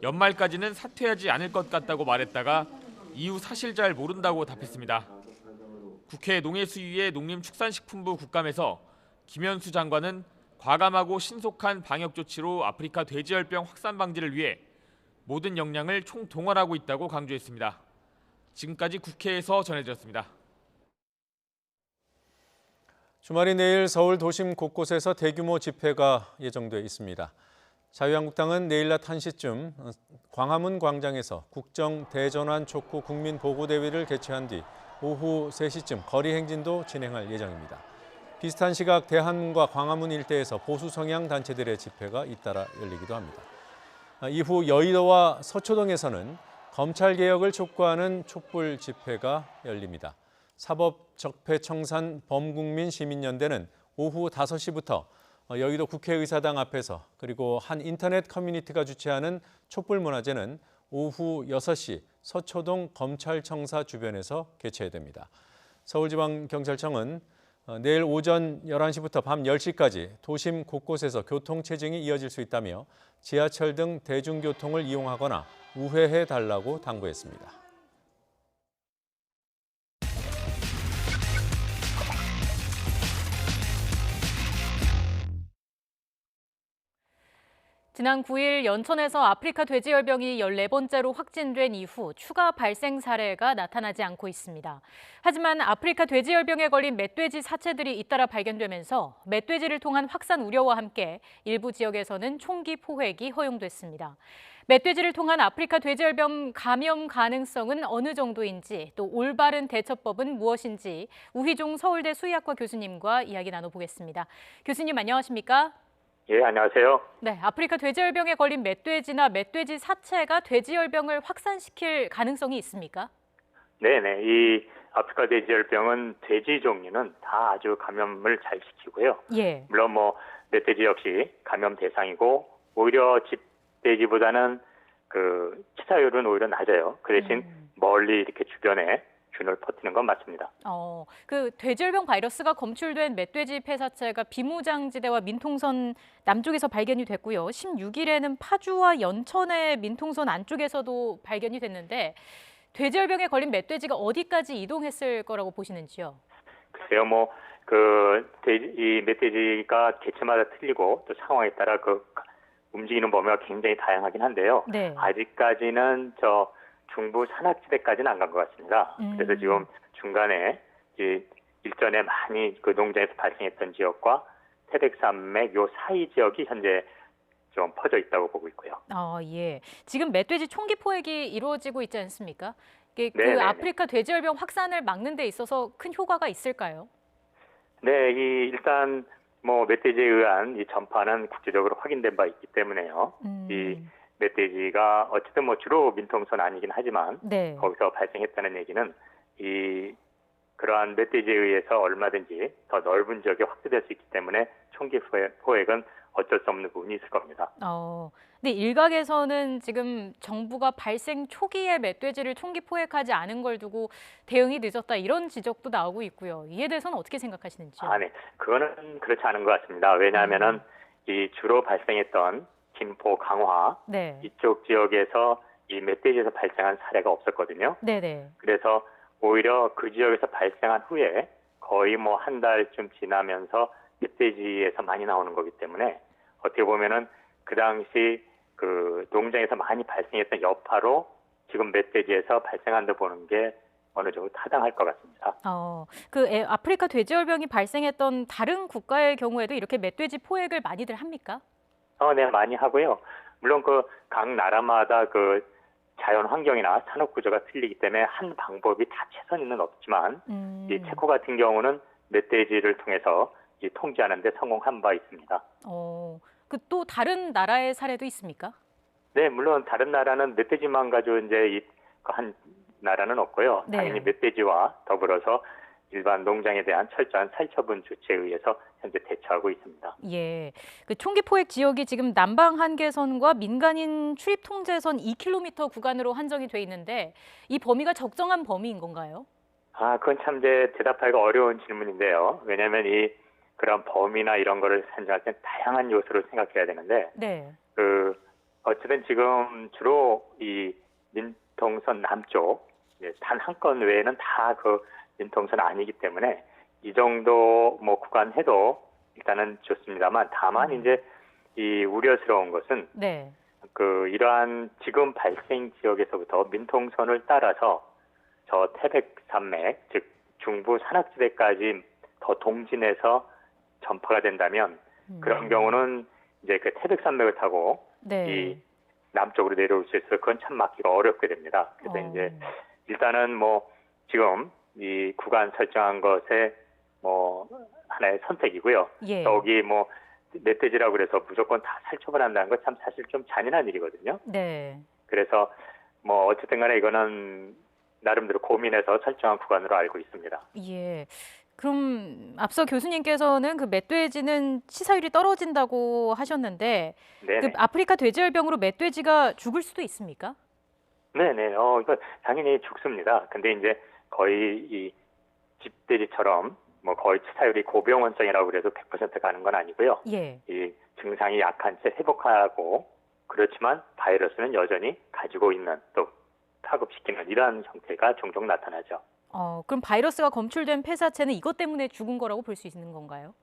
연말까지는 사퇴하지 않을 것 같다고 말했다가 이후 사실 잘 모른다고 답했습니다. 국회 농해수위의 농림축산식품부 국감에서 김현수 장관은 과감하고 신속한 방역 조치로 아프리카 돼지열병 확산 방지를 위해 모든 역량을 총동원하고 있다고 강조했습니다. 지금까지 국회에서 전해드렸습니다. 주말이 내일 서울 도심 곳곳에서 대규모 집회가 예정돼 있습니다. 자유한국당은 내일 낮 1시쯤 광화문 광장에서 국정 대전환 촉구 국민보고대회를 개최한 뒤 오후 3시쯤 거리 행진도 진행할 예정입니다. 비슷한 시각 대한문과 광화문 일대에서 보수 성향 단체들의 집회가 잇따라 열리기도 합니다. 이후 여의도와 서초동에서는 검찰개혁을 촉구하는 촛불 집회가 열립니다. 사법적폐청산 범국민 시민연대는 오후 5시부터 여의도 국회의사당 앞에서 그리고 한 인터넷 커뮤니티가 주최하는 촛불문화제는 오후 6시 서초동 검찰청사 주변에서 개최됩니다. 서울지방경찰청은 내일 오전 11시부터 밤 10시까지 도심 곳곳에서 교통체증이 이어질 수 있다며 지하철 등 대중교통을 이용하거나 우회해달라고 당부했습니다. 지난 9일 연천에서 아프리카 돼지열병이 14번째로 확진된 이후 추가 발생 사례가 나타나지 않고 있습니다. 하지만 아프리카 돼지열병에 걸린 멧돼지 사체들이 잇따라 발견되면서 멧돼지를 통한 확산 우려와 함께 일부 지역에서는 총기 포획이 허용됐습니다. 멧돼지를 통한 아프리카 돼지열병 감염 가능성은 어느 정도인지 또 올바른 대처법은 무엇인지 우희종 서울대 수의학과 교수님과 이야기 나눠보겠습니다. 교수님 안녕하십니까? 예, 안녕하세요. 네, 아프리카 돼지열병에 걸린 멧돼지나 멧돼지 사체가 돼지열병을 확산시킬 가능성이 있습니까? 네네, 이 아프리카 돼지열병은 돼지 종류는 다 아주 감염을 잘 시키고요. 예. 물론 멧돼지 역시 감염 대상이고 오히려 집돼지보다는 그 치사율은 오히려 낮아요. 그 대신 멀리 이렇게 주변에 균을 퍼뜨리는 건 맞습니다. 그 돼지열병 바이러스가 검출된 멧돼지 폐사체가 비무장지대와 민통선 남쪽에서 발견이 됐고요. 16일에는 파주와 연천의 민통선 안쪽에서도 발견이 됐는데 돼지열병에 걸린 멧돼지가 어디까지 이동했을 거라고 보시는지요? 글쎄요, 이 멧돼지가 개체마다 틀리고 또 상황에 따라 그 움직이는 범위가 굉장히 다양하긴 한데요. 네. 아직까지는 중부 산악지대까지는 안 간 것 같습니다. 그래서 지금 중간에 일전에 많이 그 농장에서 발생했던 지역과 태백산맥 요 사이 지역이 현재 좀 퍼져 있다고 보고 있고요. 예. 지금 멧돼지 총기 포획이 이루어지고 있지 않습니까? 그 아프리카 돼지열병 확산을 막는 데 있어서 큰 효과가 있을까요? 네, 일단 멧돼지에 의한 이 전파는 국제적으로 확인된 바 있기 때문에요. 이 멧돼지가 어쨌든 주로 민통선 아니긴 하지만 네. 거기서 발생했다는 얘기는 그러한 멧돼지에 의해서 얼마든지 더 넓은 지역에 확대될 수 있기 때문에 총기 포획은 어쩔 수 없는 부분이 있을 겁니다. 근데 일각에서는 지금 정부가 발생 초기에 멧돼지를 총기 포획하지 않은 걸 두고 대응이 늦었다 이런 지적도 나오고 있고요. 이에 대해서는 어떻게 생각하시는지요? 네, 그거는 그렇지 않은 것 같습니다. 왜냐하면은 이 주로 발생했던 김포, 강화 이쪽 지역에서 이 멧돼지에서 발생한 사례가 없었거든요. 네네. 그래서 오히려 그 지역에서 발생한 후에 거의 한 달쯤 지나면서 멧돼지에서 많이 나오는 거기 때문에 어떻게 보면은 그 당시 그 농장에서 많이 발생했던 여파로 지금 멧돼지에서 발생한다 보는 게 어느 정도 타당할 것 같습니다. 아프리카 돼지열병이 발생했던 다른 국가의 경우에도 이렇게 멧돼지 포획을 많이들 합니까? 네, 많이 하고요. 물론 각 나라마다 자연 환경이나 산업 구조가 틀리기 때문에 한 방법이 다 최선은 없지만 이 체코 같은 경우는 멧돼지를 통해서 통제하는 데 성공한 바 있습니다. 또 다른 나라의 사례도 있습니까? 네, 물론 다른 나라는 멧돼지만 가지고 한 나라는 없고요. 네. 당연히 멧돼지와 더불어서 일반 농장에 대한 철저한 살처분 조치에 의해서 현재 대처하고 있습니다. 예, 그 총기 포획 지역이 지금 남방 한계선과 민간인 출입 통제선 2km 구간으로 한정이 돼 있는데 이 범위가 적정한 범위인 건가요? 그건 참 이제 대답하기가 어려운 질문인데요. 왜냐하면 그런 범위나 이런 거를 산정할 때 다양한 요소를 생각해야 되는데, 네. 어쨌든 지금 주로 이 민통선 남쪽 단 한 건 외에는 다 그 민통선 아니기 때문에 이 정도 뭐 구간 해도 일단은 좋습니다만, 다만 이제 이 우려스러운 것은 네. 이러한 지금 발생 지역에서부터 민통선을 따라서 저 태백산맥, 즉 중부 산악지대까지 더 동진해서 전파가 된다면 그런 경우는 이제 그 태백산맥을 타고 네. 이 남쪽으로 내려올 수 있어서 그건 참 막기가 어렵게 됩니다. 그래서 이제 일단은 뭐 지금 이 구간 설정한 것에 뭐 하나의 선택이고요. 예. 여기 뭐 멧돼지라고 그래서 무조건 다 살처분 한다는 건 참 사실 좀 잔인한 일이거든요. 네. 그래서 뭐 어쨌든 간에 이거는 나름대로 고민해서 설정한 구간으로 알고 있습니다. 예. 그럼 앞서 교수님께서는 그 멧돼지는 치사율이 떨어진다고 하셨는데 네네. 그 아프리카 돼지열병으로 멧돼지가 죽을 수도 있습니까? 네네. 이거 당연히 죽습니다. 근데 이제 거의 이 집돼지처럼 뭐 거의 치사율이 고병원성이라고 그래도 100% 가는 건 아니고요. 예. 이 증상이 약한 채 회복하고 그렇지만 바이러스는 여전히 가지고 있는 또 파급시키는 이러한 형태가 종종 나타나죠. 그럼 바이러스가 검출된 폐사체는 이것 때문에 죽은 거라고 볼 수 있는 건가요?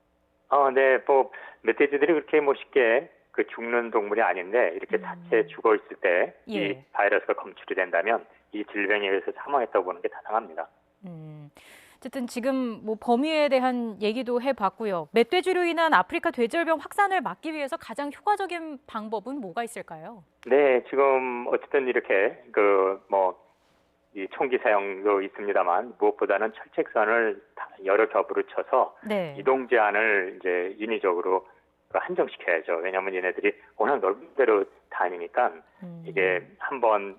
네, 뭐 멧돼지들이 그렇게 뭐 쉽게 죽는 동물이 아닌데 이렇게 자체 죽어 있을 때 이 예. 바이러스가 검출이 된다면 이 질병에 의해서 사망했다고 보는 게 타당합니다. 어쨌든 지금 뭐 범위에 대한 얘기도 해봤고요. 멧돼지로 인한 아프리카 돼지열병 확산을 막기 위해서 가장 효과적인 방법은 뭐가 있을까요? 네, 지금 어쨌든 이렇게 이 총기 사용도 있습니다만 무엇보다는 철책선을 여러 겹으로 쳐서 네. 이동 제한을 이제 인위적으로 한정시켜야죠. 왜냐하면 얘네들이 워낙 넓은 데로 다니니까 이게 한번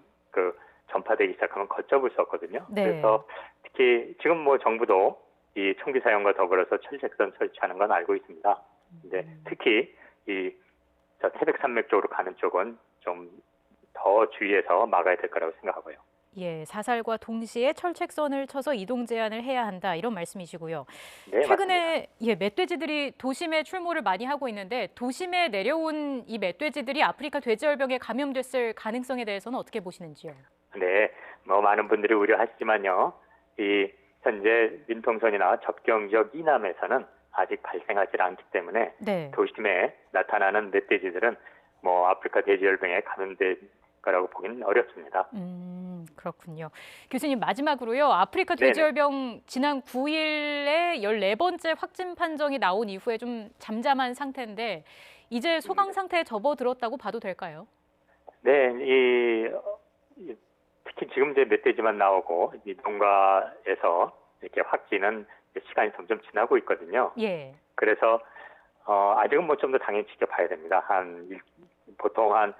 전파되기 시작하면 걷잡을 수 없거든요. 네. 그래서 특히 지금 뭐 정부도 이 총기 사용과 더불어서 철책선 설치하는 건 알고 있습니다. 근데 특히 저 태백산맥 쪽으로 가는 쪽은 좀 더 주의해서 막아야 될 거라고 생각하고요. 예, 사살과 동시에 철책선을 쳐서 이동 제한을 해야 한다 이런 말씀이시고요. 네, 최근에 멧돼지들이 도심에 출몰을 많이 하고 있는데 도심에 내려온 이 멧돼지들이 아프리카 돼지열병에 감염됐을 가능성에 대해서는 어떻게 보시는지요? 네, 뭐 많은 분들이 우려하시지만요. 이 현재 민통선이나 접경 지역 이남에서는 아직 발생하지 않기 때문에 네. 도심에 나타나는 멧돼지들은 뭐 아프리카 돼지열병에 감염될 거라고 보기는 어렵습니다. 그렇군요. 교수님 마지막으로요. 아프리카 돼지열병 지난 9일에 14번째 확진 판정이 나온 이후에 좀 잠잠한 상태인데 이제 소강 상태에 접어들었다고 봐도 될까요? 네, 특히 지금 이제 멧돼지만 나오고 이 농가에서 이렇게 확진은 시간이 점점 지나고 있거든요. 예. 그래서 아직은 뭐 좀 더 당연히 지켜봐야 됩니다. 보통 한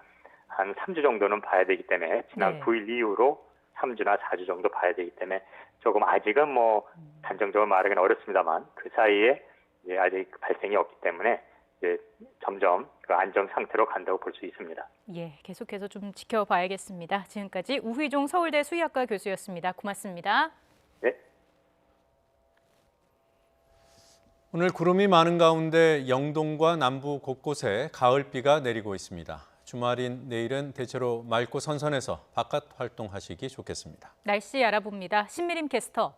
3주 정도는 봐야 되기 때문에 지난 9일 이후로 3주나 4주 정도 봐야 되기 때문에 조금 아직은 뭐 단정적으로 말하기는 어렵습니다만 그 사이에 이제 아직 발생이 없기 때문에 이제 점점 안정 상태로 간다고 볼 수 있습니다. 예, 계속해서 좀 지켜봐야겠습니다. 지금까지 우휘종 서울대 수의학과 교수였습니다. 고맙습니다. 네. 오늘 구름이 많은 가운데 영동과 남부 곳곳에 가을비가 내리고 있습니다. 주말인 내일은 대체로 맑고 선선해서 바깥 활동하시기 좋겠습니다. 날씨 알아봅니다. 신미림 캐스터.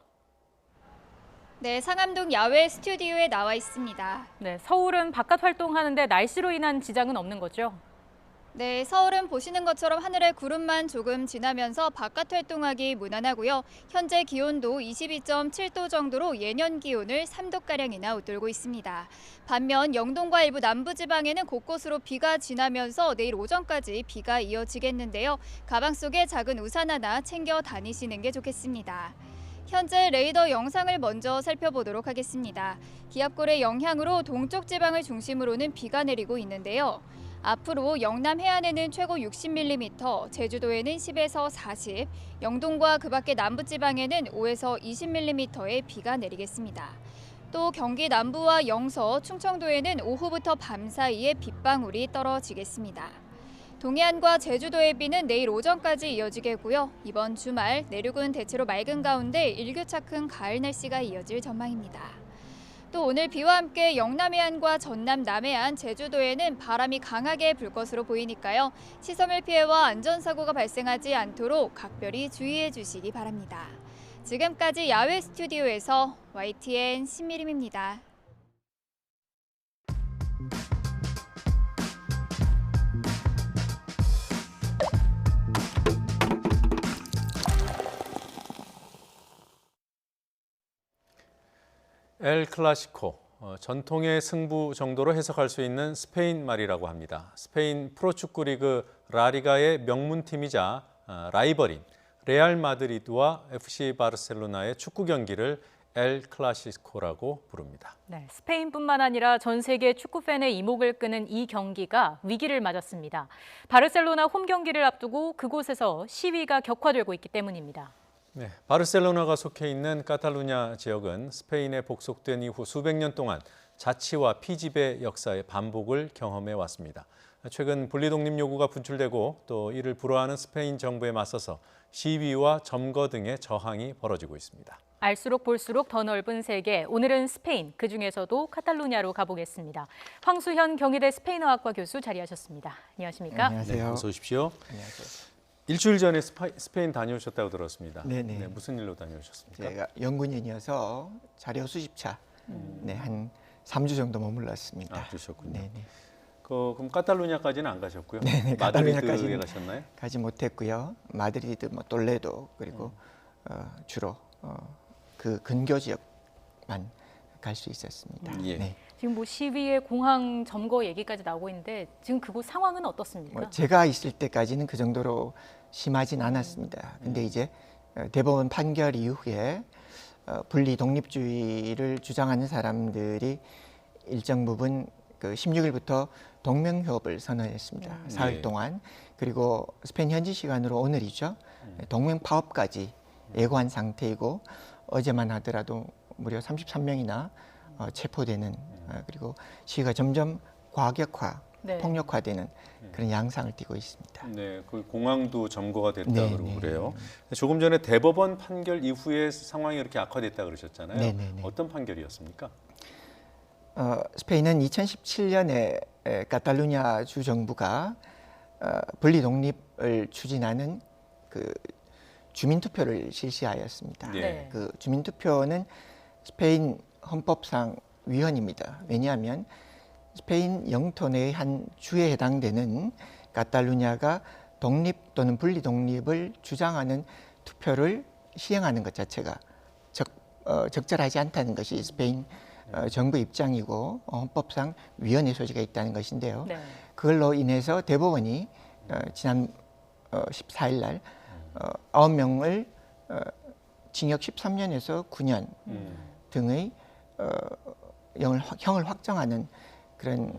네, 상암동 야외 스튜디오에 나와 있습니다. 네, 서울은 바깥 활동하는데 날씨로 인한 지장은 없는 거죠? 네, 서울은 보시는 것처럼 하늘에 구름만 조금 지나면서 바깥 활동하기 무난하고요. 현재 기온도 22.7도 정도로 예년 기온을 3도가량이나 웃돌고 있습니다. 반면 영동과 일부 남부지방에는 곳곳으로 비가 지나면서 내일 오전까지 비가 이어지겠는데요. 가방 속에 작은 우산 하나 챙겨 다니시는 게 좋겠습니다. 현재 레이더 영상을 먼저 살펴보도록 하겠습니다. 기압골의 영향으로 동쪽 지방을 중심으로는 비가 내리고 있는데요. 앞으로 영남 해안에는 최고 60mm, 제주도에는 10에서 40, 영동과 그 밖의 남부지방에는 5에서 20mm의 비가 내리겠습니다. 또 경기 남부와 영서, 충청도에는 오후부터 밤 사이에 빗방울이 떨어지겠습니다. 동해안과 제주도의 비는 내일 오전까지 이어지겠고요. 이번 주말 내륙은 대체로 맑은 가운데 일교차큰 가을 날씨가 이어질 전망입니다. 또 오늘 비와 함께 영남 해안과 전남 남해안, 제주도에는 바람이 강하게 불 것으로 보이니까요. 시설물 피해와 안전사고가 발생하지 않도록 각별히 주의해 주시기 바랍니다. 지금까지 야외 스튜디오에서 YTN 신미림입니다. 엘 클라시코, 전통의 승부 정도로 해석할 수 있는 스페인 말이라고 합니다. 스페인 프로축구 리그 라리가의 명문팀이자 라이벌인 레알 마드리드와 FC 바르셀로나의 축구 경기를 엘 클라시코라고 부릅니다. 네, 스페인뿐만 아니라 전 세계 축구 팬의 이목을 끄는 이 경기가 위기를 맞았습니다. 바르셀로나 홈 경기를 앞두고 그곳에서 시위가 격화되고 있기 때문입니다. 네, 바르셀로나가 속해 있는 카탈루냐 지역은 스페인에 복속된 이후 수백 년 동안 자치와 피지배 역사의 반복을 경험해 왔습니다. 최근 분리독립 요구가 분출되고 또 이를 불허하는 스페인 정부에 맞서서 시위와 점거 등의 저항이 벌어지고 있습니다. 알수록 볼수록 더 넓은 세계, 오늘은 스페인, 그중에서도 카탈루냐로 가보겠습니다. 황수현 경희대 스페인어학과 교수 자리하셨습니다. 안녕하십니까? 안녕하세요. 네, 어서 오십시오. 안녕하세요. 일주일 전에 스페인 다녀오셨다고 들었습니다. 네네. 네, 무슨 일로 다녀오셨습니까? 제가 연구년이어서 자료 수집차 네, 한 3주 정도 머물렀습니다. 아, 그러셨군요. 네네. 그럼 카탈루냐까지는 안 가셨고요? 네네, 마드리드에 카탈루냐까지는 가셨나요? 가지 못했고요. 마드리드, 톨레도 그리고 주로 그 근교 지역만 갈 수 있었습니다. 예. 네. 지금 뭐 시위의 공항 점거 얘기까지 나오고 있는데 지금 그곳 상황은 어떻습니까? 제가 있을 때까지는 그 정도로 심하진 않았습니다. 근데 이제 대법원 판결 이후에 분리 독립주의를 주장하는 사람들이 일정 부분 그 16일부터 동맹협을 선언했습니다. 사흘 동안. 그리고 스페인 현지 시간으로 오늘이죠. 동맹 파업까지 예고한 상태이고 어제만 하더라도 무려 33명이나 체포되는 그리고 시위가 점점 과격화, 네. 폭력화되는 그런 양상을 띠고 있습니다. 네, 그 공항도 점거가 됐다 네, 그러고 네. 그래요. 조금 전에 대법원 판결 이후에 상황이 이렇게 악화됐다 그러셨잖아요. 네, 네, 네. 어떤 판결이었습니까? 스페인은 2017년에 카탈루냐 주 정부가 분리 독립을 추진하는 그 주민 투표를 실시하였습니다. 네. 그 주민 투표는 스페인 헌법상 위헌입니다. 왜냐하면 스페인 영토 내의 한 주에 해당되는 카탈루냐가 독립 또는 분리 독립을 주장하는 투표를 시행하는 것 자체가 적절하지 않다는 것이 스페인 정부 입장이고 헌법상 위헌의 소지가 있다는 것인데요. 네. 그걸로 인해서 대법원이 지난 14일 날 9명을 징역 13년에서 9년 등의 형을 확정하는 그런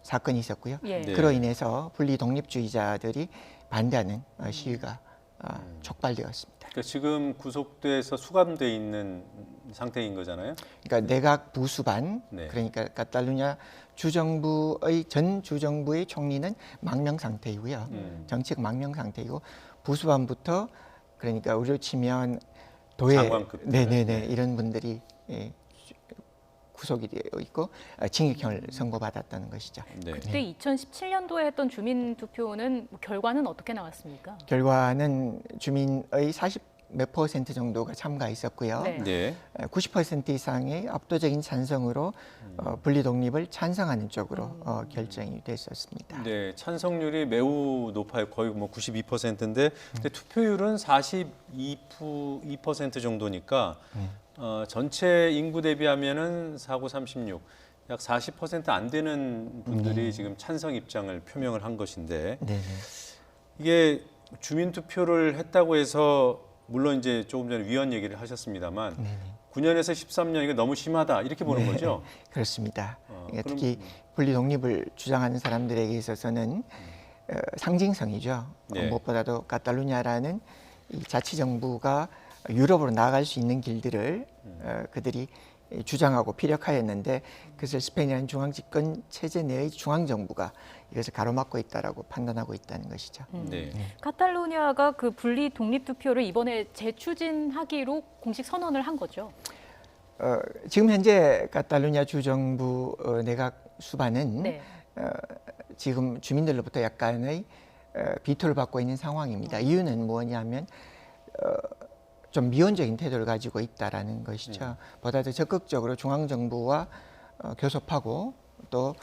사건이 있었고요. 예. 네. 그로 인해서 분리 독립주의자들이 반대하는 시위가 촉발되었습니다. 그러니까 지금 구속돼서 수감돼 있는 상태인 거잖아요. 그러니까 내각 부수반, 네. 그러니까 카탈루냐 주정부의 전 주정부의 총리는 망명 상태이고요. 정책 망명 상태이고 부수반부터 그러니까 우리로 치면 도의 장관급 네네네 이런 분들이 구속이 되어 있고 징역형을 선고받았다는 것이죠. 네. 그때 2017년도에 했던 주민 투표는 결과는 어떻게 나왔습니까? 결과는 주민의 40몇 % 정도가 참가했었고요. 네. 네. 90% 이상의 압도적인 찬성으로 분리 독립을 찬성하는 쪽으로 결정이 됐었습니다. 네, 찬성률이 매우 높아요. 거의 뭐 92%인데 근데 투표율은 42% 정도니까 전체 인구 대비하면은 49, 36, 약 40% 안 되는 분들이 지금 찬성 입장을 표명을 한 것인데 이게 주민 투표를 했다고 해서 물론 이제 조금 전에 위헌 얘기를 하셨습니다만 9년에서 13년 이게 너무 심하다 이렇게 보는 거죠? 그렇습니다. 그러니까 특히 분리 독립을 주장하는 사람들에게 있어서는 상징성이죠. 네. 무엇보다도 카탈루냐라는 이 자치정부가 유럽으로 나아갈 수 있는 길들을 그들이 주장하고 피력하였는데 그것을 스페인이라는 중앙집권 체제 내의 중앙정부가 이것을 가로막고 있다라고 판단하고 있다는 것이죠. 네. 카탈루냐가 그 분리 독립 투표를 이번에 재추진하기로 공식 선언을 한 거죠. 지금 현재 카탈루냐 주정부 내각 수반은 네. 지금 주민들로부터 약간의 비토를 받고 있는 상황입니다. 이유는 뭐냐면 좀 미온적인 태도를 가지고 있다라는 것이죠. 보다 더 적극적으로 중앙정부와 교섭하고 또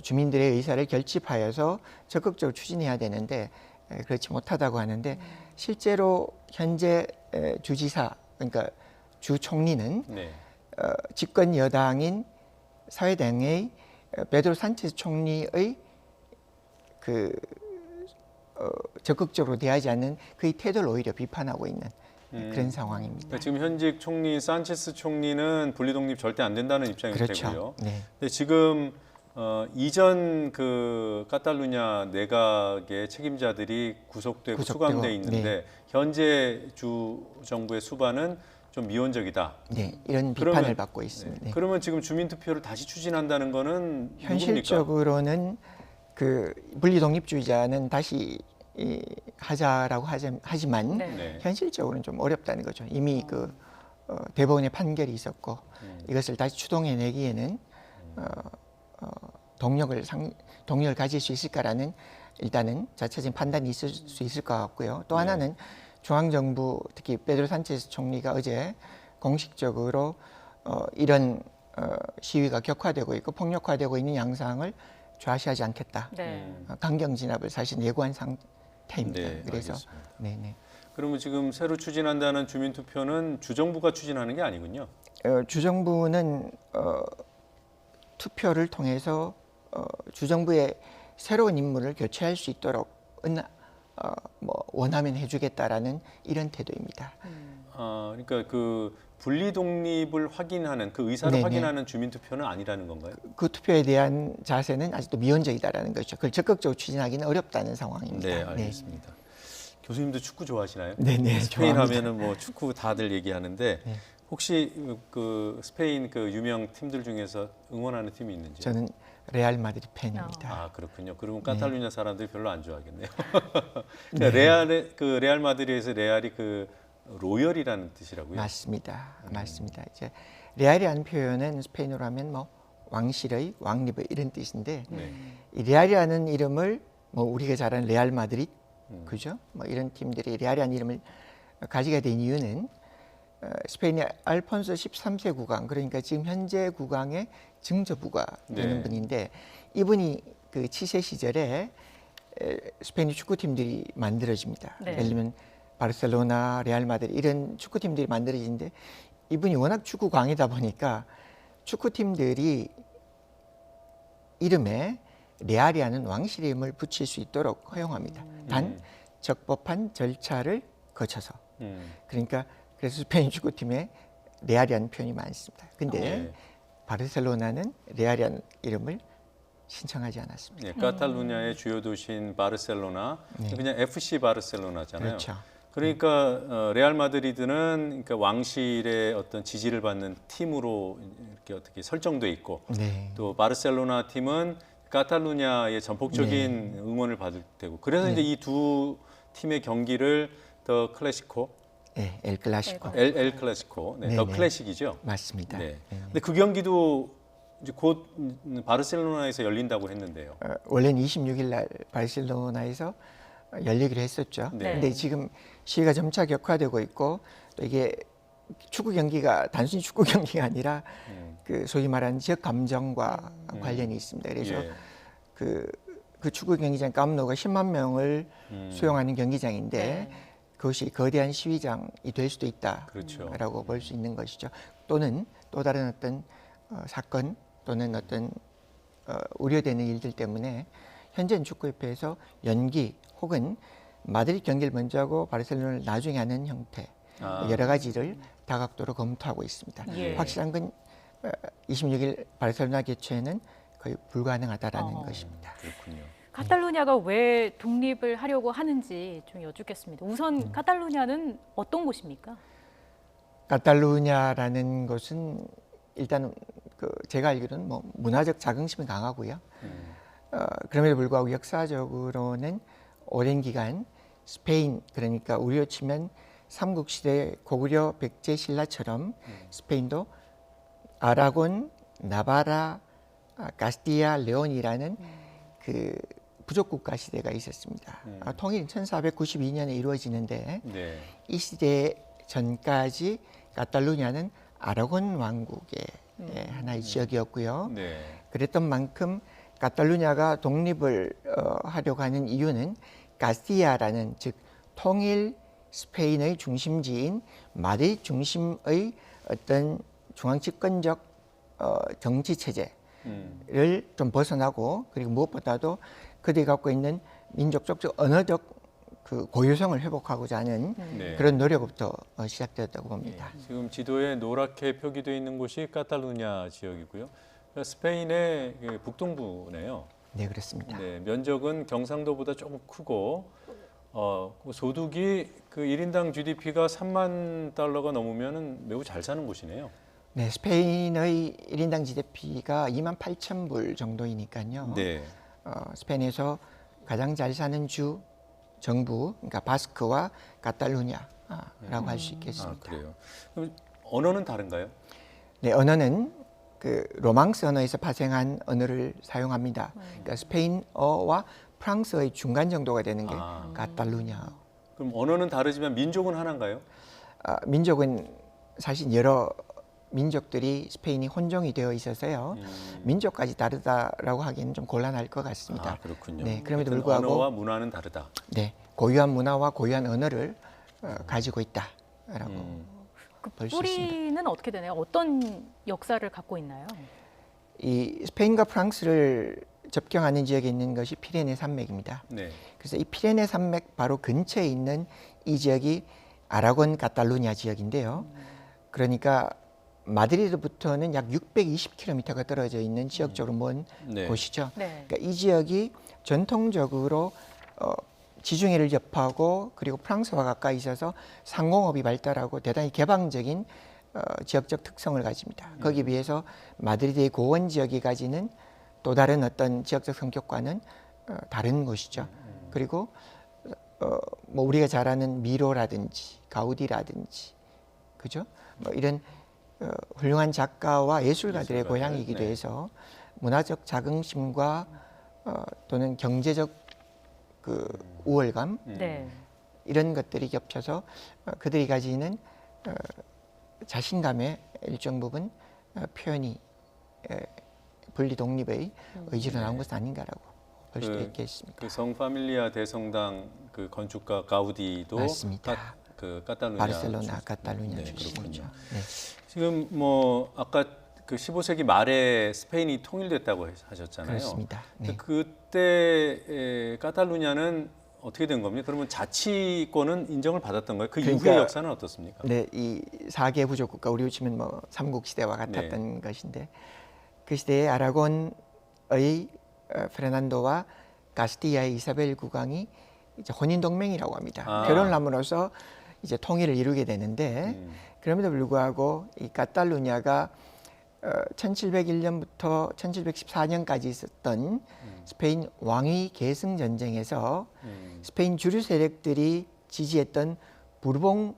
주민들의 의사를 결집하여서 적극적으로 추진해야 되는데 그렇지 못하다고 하는데 실제로 현재 주지사 그러니까 주 총리는 네. 집권 여당인 사회당의 베드로 산체스 총리의 적극적으로 대하지 않는 그의 태도를 오히려 비판하고 있는 그런 상황입니다. 그러니까 지금 현직 총리 산체스 총리는 분리독립 절대 안 된다는 입장이 그렇죠. 되고요. 네. 근데 지금 이전 그 카탈루냐 내각의 책임자들이 구속되고 수감돼 있는데 네. 현재 주 정부의 수반은 좀 미온적이다. 네, 이런 비판을 받고 있습니다. 네. 그러면 지금 주민투표를 다시 추진한다는 거는 현실적으로는 그 분리독립주의자는 다시 하자라고 하지만 네. 현실적으로는 좀 어렵다는 거죠. 이미 그 대법원의 판결이 있었고 이것을 다시 추동해내기에는 동력을 가질 수 있을까라는 일단은 자체적인 판단이 있을 수 있을 것 같고요. 또 하나는 중앙정부 특히 베드로 산체스 총리가 어제 공식적으로 이런 시위가 격화되고 있고 폭력화되고 있는 양상을 좌시하지 않겠다. 네. 강경 진압을 사실 예고한 상태입니다. 네, 그래서 알겠습니다. 네네. 그러면 지금 새로 추진한다는 주민투표는 주정부가 추진하는 게 아니군요. 주정부는 투표를 통해서 주정부의 새로운 인물을 교체할 수 있도록 원하면 해주겠다라는 이런 태도입니다. 그러니까 그 분리 독립을 확인하는 그 의사를 네네. 확인하는 주민투표는 아니라는 건가요? 그 투표에 대한 자세는 아직도 미온적이다라는 것이죠. 그걸 적극적으로 추진하기는 어렵다는 상황입니다. 네, 알겠습니다. 교수님도 축구 좋아하시나요? 네네, 스페인 좋아합니다. 하면은 뭐 축구 다들 얘기하는데 네. 혹시 그 스페인 그 유명 팀들 중에서 응원하는 팀이 있는지? 저는 레알 마드리드 팬입니다. 아 그렇군요. 그러면 카탈루냐 사람들이 별로 안 좋아하겠네요. 네. 레알 마드리드에서 레알이 그 로열이라는 뜻이라고요? 맞습니다. 맞습니다. 이제 레알이라는 표현은 스페인어로 하면 뭐 왕실의 왕립의 이런 뜻인데 이 레알이라는 이름을 뭐 우리가 잘 아는 레알 마드리드 그죠? 뭐 이런 팀들이 레알이라는 이름을 가지게 된 이유는 스페인의 알폰소 13세 국왕 그러니까 지금 현재 국왕의 증조부가 되는 분인데 이분이 그 7세 시절에 스페인 축구팀들이 만들어집니다. 네. 예를 들면 바르셀로나, 레알 마드리드 이런 축구팀들이 만들어지는데 이분이 워낙 축구광이다 보니까 축구팀들이 이름에 레알이라는 왕실 이름을 붙일 수 있도록 허용합니다. 단 적법한 절차를 거쳐서. 그러니까 그래서 스페인 축구팀에 레알이라는 표현이 많습니다. 근데 바르셀로나는 레알이라는 이름을 신청하지 않았습니다. 네, 카탈루냐의 주요 도시인 바르셀로나, 그냥 FC 바르셀로나잖아요. 그렇죠. 그러니까 레알 마드리드는 그러니까 왕실의 어떤 지지를 받는 팀으로 이렇게 어떻게 설정돼 있고, 또 바르셀로나 팀은 카탈루냐의 전폭적인 응원을 받을 테고, 그래서 이제 이 두 팀의 경기를 더 클래시코, 엘 클라시코, 엘 클래시코, 더 클래식이죠. 맞습니다. 근데 그 경기도 이제 곧 바르셀로나에서 열린다고 했는데요. 원래는 26일 날 바르셀로나에서 열리기로 했었죠. 근데 지금 시위가 점차 격화되고 있고 또 이게 축구 경기가 단순히 축구 경기가 아니라 그 소위 말하는 지역 감정과 관련이 있습니다. 그래서 그 축구 경기장 깜노가 10만 명을 수용하는 경기장인데 그것이 거대한 시위장이 될 수도 있다라고 볼 수 있는 것이죠. 또는 또 다른 어떤 사건 또는 어떤 우려되는 일들 때문에 현재는 축구협회에서 연기 혹은 마드리드 경기를 먼저 하고 바르셀로나를 나중에 하는 형태 여러 가지를 다각도로 검토하고 있습니다. 확실한 건 26일 바르셀로나 개최는 거의 불가능하다라는 것입니다. 그렇군요. 카탈루냐가 왜 독립을 하려고 하는지 좀 여쭙겠습니다. 우선 카탈루냐는 어떤 곳입니까? 카탈루냐라는 곳은 일단 제가 알기로는 뭐 문화적 자긍심이 강하고요. 그럼에도 불구하고 역사적으로는 오랜 기간 스페인, 그러니까 우리로 치면 삼국시대 고구려 백제 신라처럼 스페인도 아라곤, 나바라, 카스티아, 레온이라는 그 부족 국가 시대가 있었습니다. 통일은 1492년에 이루어지는데 네. 이 시대 전까지 카탈루냐는 아라곤 왕국의 하나의 지역이었고요. 네. 그랬던 만큼 카탈루냐가 독립을 하려고 하는 이유는 카스티아라는 즉 통일 스페인의 중심지인 마드리드 중심의 어떤 중앙 집권적 정치 체제를 좀 벗어나고 그리고 무엇보다도 그들이 갖고 있는 민족적, 언어적 그 고유성을 회복하고자 하는 그런 노력부터 시작되었다고 봅니다. 지금 지도에 노랗게 표기되어 있는 곳이 카탈루냐 지역이고요. 그러니까 스페인의 북동부네요. 네, 그렇습니다. 네, 면적은 경상도보다 조금 크고 소득이 그 1인당 GDP가 3만 달러가 넘으면 매우 잘 사는 곳이네요. 네, 스페인의 1인당 GDP가 2만 8천 불 정도이니까요. 네. 스페인에서 가장 잘 사는 주 정부, 그러니까 바스크와 카탈루냐라고 할 수 있겠습니다. 그래요. 그럼 언어는 다른가요? 네, 언어는 그 로망스 언어에서 파생한 언어를 사용합니다. 그러니까 스페인어와 프랑스어의 중간 정도가 되는 게 카탈루냐. 그럼 언어는 다르지만 민족은 하나인가요? 민족은 사실 여러 민족들이 스페인이 혼종이 되어 있어서요. 민족까지 다르다라고 하기는 좀 곤란할 것 같습니다. 그렇군요. 네, 그럼에도 불구하고 언어와 문화는 다르다. 네, 고유한 문화와 고유한 언어를 가지고 있다라고 볼 수 있습니다. 뿌리는 어떻게 되나요? 어떤 역사를 갖고 있나요? 이 스페인과 프랑스를 접경하는 지역에 있는 것이 피레네 산맥입니다. 네. 그래서 이 피레네 산맥 바로 근처에 있는 이 지역이 아라곤 카탈루냐 지역인데요. 그러니까 마드리드부터는 약 620km가 떨어져 있는 지역적으로 먼 곳이죠. 그러니까 이 지역이 전통적으로 지중해를 접하고 그리고 프랑스와 가까이 있어서 상공업이 발달하고 대단히 개방적인 지역적 특성을 가집니다. 거기에 비해서 마드리드의 고원 지역이 가지는 또 다른 어떤 지역적 성격과는 다른 곳이죠. 그리고 뭐 우리가 잘 아는 미로라든지 가우디라든지 그죠? 뭐 이런 훌륭한 작가와 예술가들의 고향이기도 해서 문화적 자긍심과 또는 경제적 그 우월감 이런 것들이 겹쳐서 그들이 가지는 자신감의 일정 부분 표현이 분리 독립의 의지로 나온 것은 아닌가라고 볼 수도 있겠습니다. 그 성파밀리아 대성당 그 건축가 가우디도 맞습니다. 그 카탈루냐 바르셀로나 카탈루냐 출신이죠. 네. 지금 뭐 아까 그 15세기 말에 스페인이 통일됐다고 하셨잖아요. 그렇습니다. 네. 그때 카탈루냐는 어떻게 된 겁니까? 그러면 자치권은 인정을 받았던 거예요? 그 그러니까, 이후의 역사는 어떻습니까? 네, 이 4개 부족 국가 우리로 치면 뭐 삼국 시대와 같았던 것인데 그 시대에 아라곤의 페르난도와 카스티아의 이사벨 국왕이 이제 혼인 동맹이라고 합니다. 결혼을 함으로써 이제 통일을 이루게 되는데 그럼에도 불구하고 이 카탈루냐가 1701년부터 1714년까지 있었던 스페인 왕위 계승 전쟁에서 스페인 주류 세력들이 지지했던 부르봉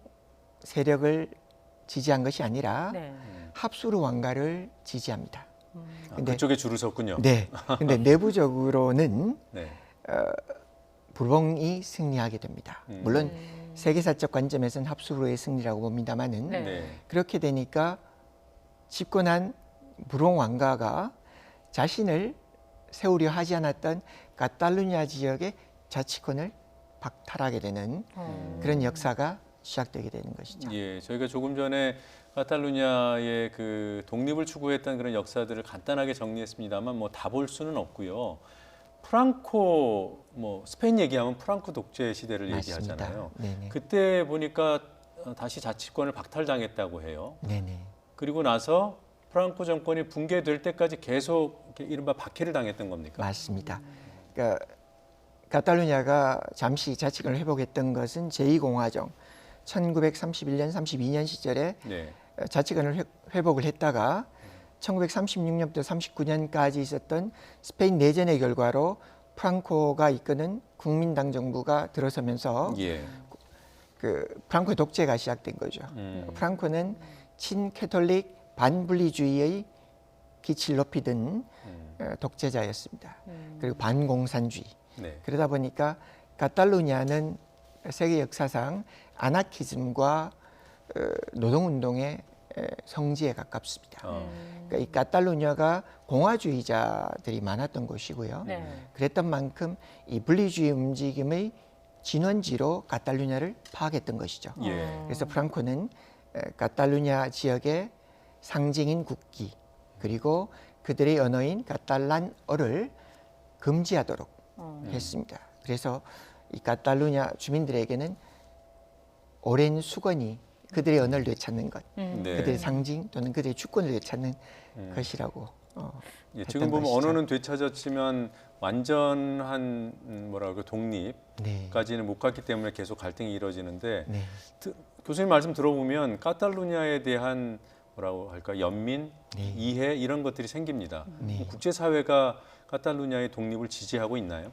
세력을 지지한 것이 아니라 합수르 왕가를 지지합니다. 근데 그쪽에 줄을 섰군요. 네. 근데 내부적으로는 부르봉이 승리하게 됩니다. 물론 세계사적 관점에서는 합수르의 승리라고 봅니다만은 그렇게 되니까 집권한 부르봉 왕가가 자신을 세우려 하지 않았던 카탈루냐 지역의 자치권을 박탈하게 되는 그런 역사가 시작되게 되는 것이죠. 예, 저희가 조금 전에 카탈루냐의 그 독립을 추구했던 그런 역사들을 간단하게 정리했습니다만 뭐 다 볼 수는 없고요. 프랑코 뭐 스페인 얘기하면 프랑코 독재 시대를 맞습니다. 얘기하잖아요. 네네. 그때 보니까 다시 자치권을 박탈당했다고 해요. 네네. 그리고 나서 프랑코 정권이 붕괴될 때까지 계속 이른바 박해를 당했던 겁니까? 맞습니다. 그러니까 카탈루냐가 잠시 자치권을 회복했던 것은 제2공화정 1931년, 32년 시절에 자치권을 회복을 했다가 1936년부터 39년까지 있었던 스페인 내전의 결과로 프랑코가 이끄는 국민당 정부가 들어서면서 예. 그 프랑코의 독재가 시작된 거죠. 프랑코는 친캐톨릭 반분리주의의 기치를 높이던 독재자였습니다. 그리고 반공산주의. 네. 그러다 보니까 카탈루냐는 세계 역사상 아나키즘과 노동운동의 성지에 가깝습니다. 그러니까 이 카탈루냐가 공화주의자들이 많았던 곳이고요. 네. 그랬던 만큼 이 분리주의 움직임의 진원지로 카탈루냐를 파악했던 것이죠. 예. 그래서 프랑코는 카탈루냐 지역의 상징인 국기 그리고 그들의 언어인 카탈란어를 금지하도록 했습니다. 그래서 이 카탈루냐 주민들에게는 오랜 수건이 그들의 언어를 되찾는 것, 네. 그들의 상징 또는 그들의 주권을 되찾는 것이라고 예, 지금 보면 것이죠. 언어는 되찾았지만 완전한 뭐랄까 독립까지는 못 갔기 때문에 계속 갈등이 이루어지는데 네. 교수님 말씀 들어보면 카탈루냐에 대한 뭐라고 할까 연민, 이해 이런 것들이 생깁니다. 네. 국제사회가 카탈루냐의 독립을 지지하고 있나요?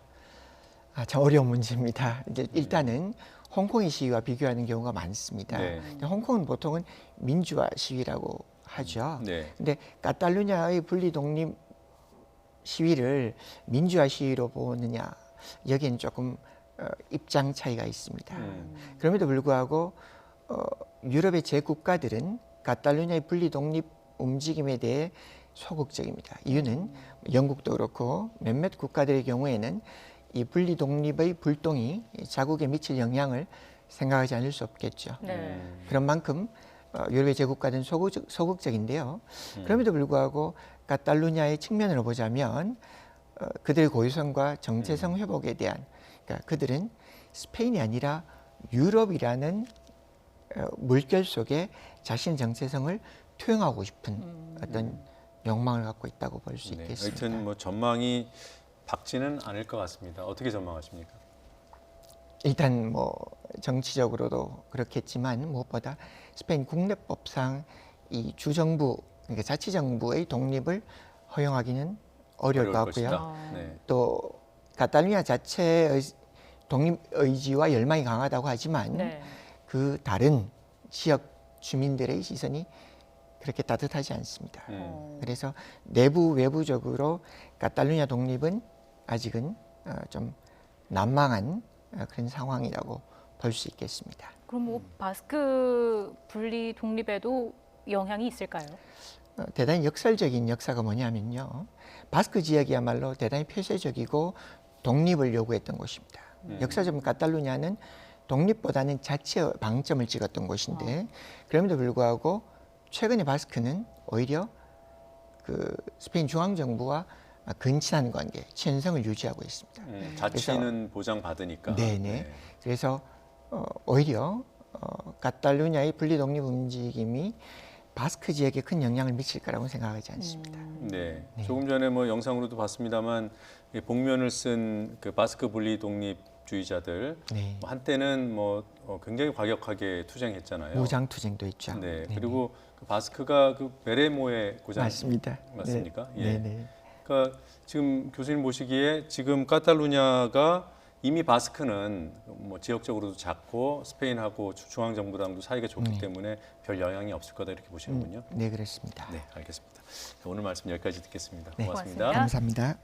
참 어려운 문제입니다. 이제 일단은 홍콩의 시위와 비교하는 경우가 많습니다. 네. 홍콩은 보통은 민주화 시위라고 하죠. 네. 근데 카탈루냐의 분리 독립 시위를 민주화 시위로 보느냐 여기에는 조금 입장 차이가 있습니다. 그럼에도 불구하고 유럽의 제국가들은 카탈루냐의 분리 독립 움직임에 대해 소극적입니다. 이유는 영국도 그렇고 몇몇 국가들의 경우에는 이 분리 독립의 불똥이 자국에 미칠 영향을 생각하지 않을 수 없겠죠. 네. 그런 만큼 유럽의 제국가들은 소극적인데요. 그럼에도 불구하고 카탈루냐의 측면으로 보자면 그들의 고유성과 정체성 회복에 대한 그러니까 그들은 스페인이 아니라 유럽이라는 물결 속에 자신의 정체성을 투영하고 싶은 어떤 욕망을 갖고 있다고 볼 수 있겠습니다. 하여튼 뭐 전망이 밝지는 않을 것 같습니다. 어떻게 전망하십니까? 일단 뭐 정치적으로도 그렇겠지만 무엇보다 스페인 국내법상 이 주정부 그러니까 자치정부의 독립을 허용하기는 어려울 것 같고요. 네. 또 카탈루냐 자체의 독립 의지와 열망이 강하다고 하지만 네. 그 다른 지역 주민들의 시선이 그렇게 따뜻하지 않습니다. 그래서 내부 외부적으로 카탈루냐 독립은 아직은 좀 난망한 그런 상황이라고 볼 수 있겠습니다. 그럼 뭐 바스크 분리 독립에도 영향이 있을까요? 대단히 역설적인 역사가 뭐냐면요. 바스크 지역이야말로 대단히 폐쇄적이고 독립을 요구했던 곳입니다. 역사적으로 카탈루냐는 독립보다는 자치의 방점을 찍었던 곳인데 그럼에도 불구하고 최근에 바스크는 오히려 그 스페인 중앙정부와 근친한 관계, 친선을 유지하고 있습니다. 자치는 보장받으니까. 네네. 네. 그래서 오히려 카탈루냐의 분리 독립 움직임이 바스크 지역에 큰 영향을 미칠 거라고 생각하지 않습니다. 네. 조금 전에 뭐 영상으로도 봤습니다만 복면을 쓴 그 바스크 분리 독립주의자들 네. 한때는 뭐 굉장히 과격하게 투쟁했잖아요. 무장 투쟁도 있죠. 네. 네네. 그리고 그 바스크가 그 베레모의 고장 맞습니다. 맞습니까? 네. 예. 네네. 그러니까 지금 교수님 보시기에 지금 카탈루냐가 이미 바스크는 뭐 지역적으로도 작고 스페인하고 중앙정부랑도 사이가 좋기 때문에 별 영향이 없을 거다 이렇게 보시는군요. 네, 그렇습니다. 네, 알겠습니다. 오늘 말씀 여기까지 듣겠습니다. 네, 고맙습니다. 감사합니다.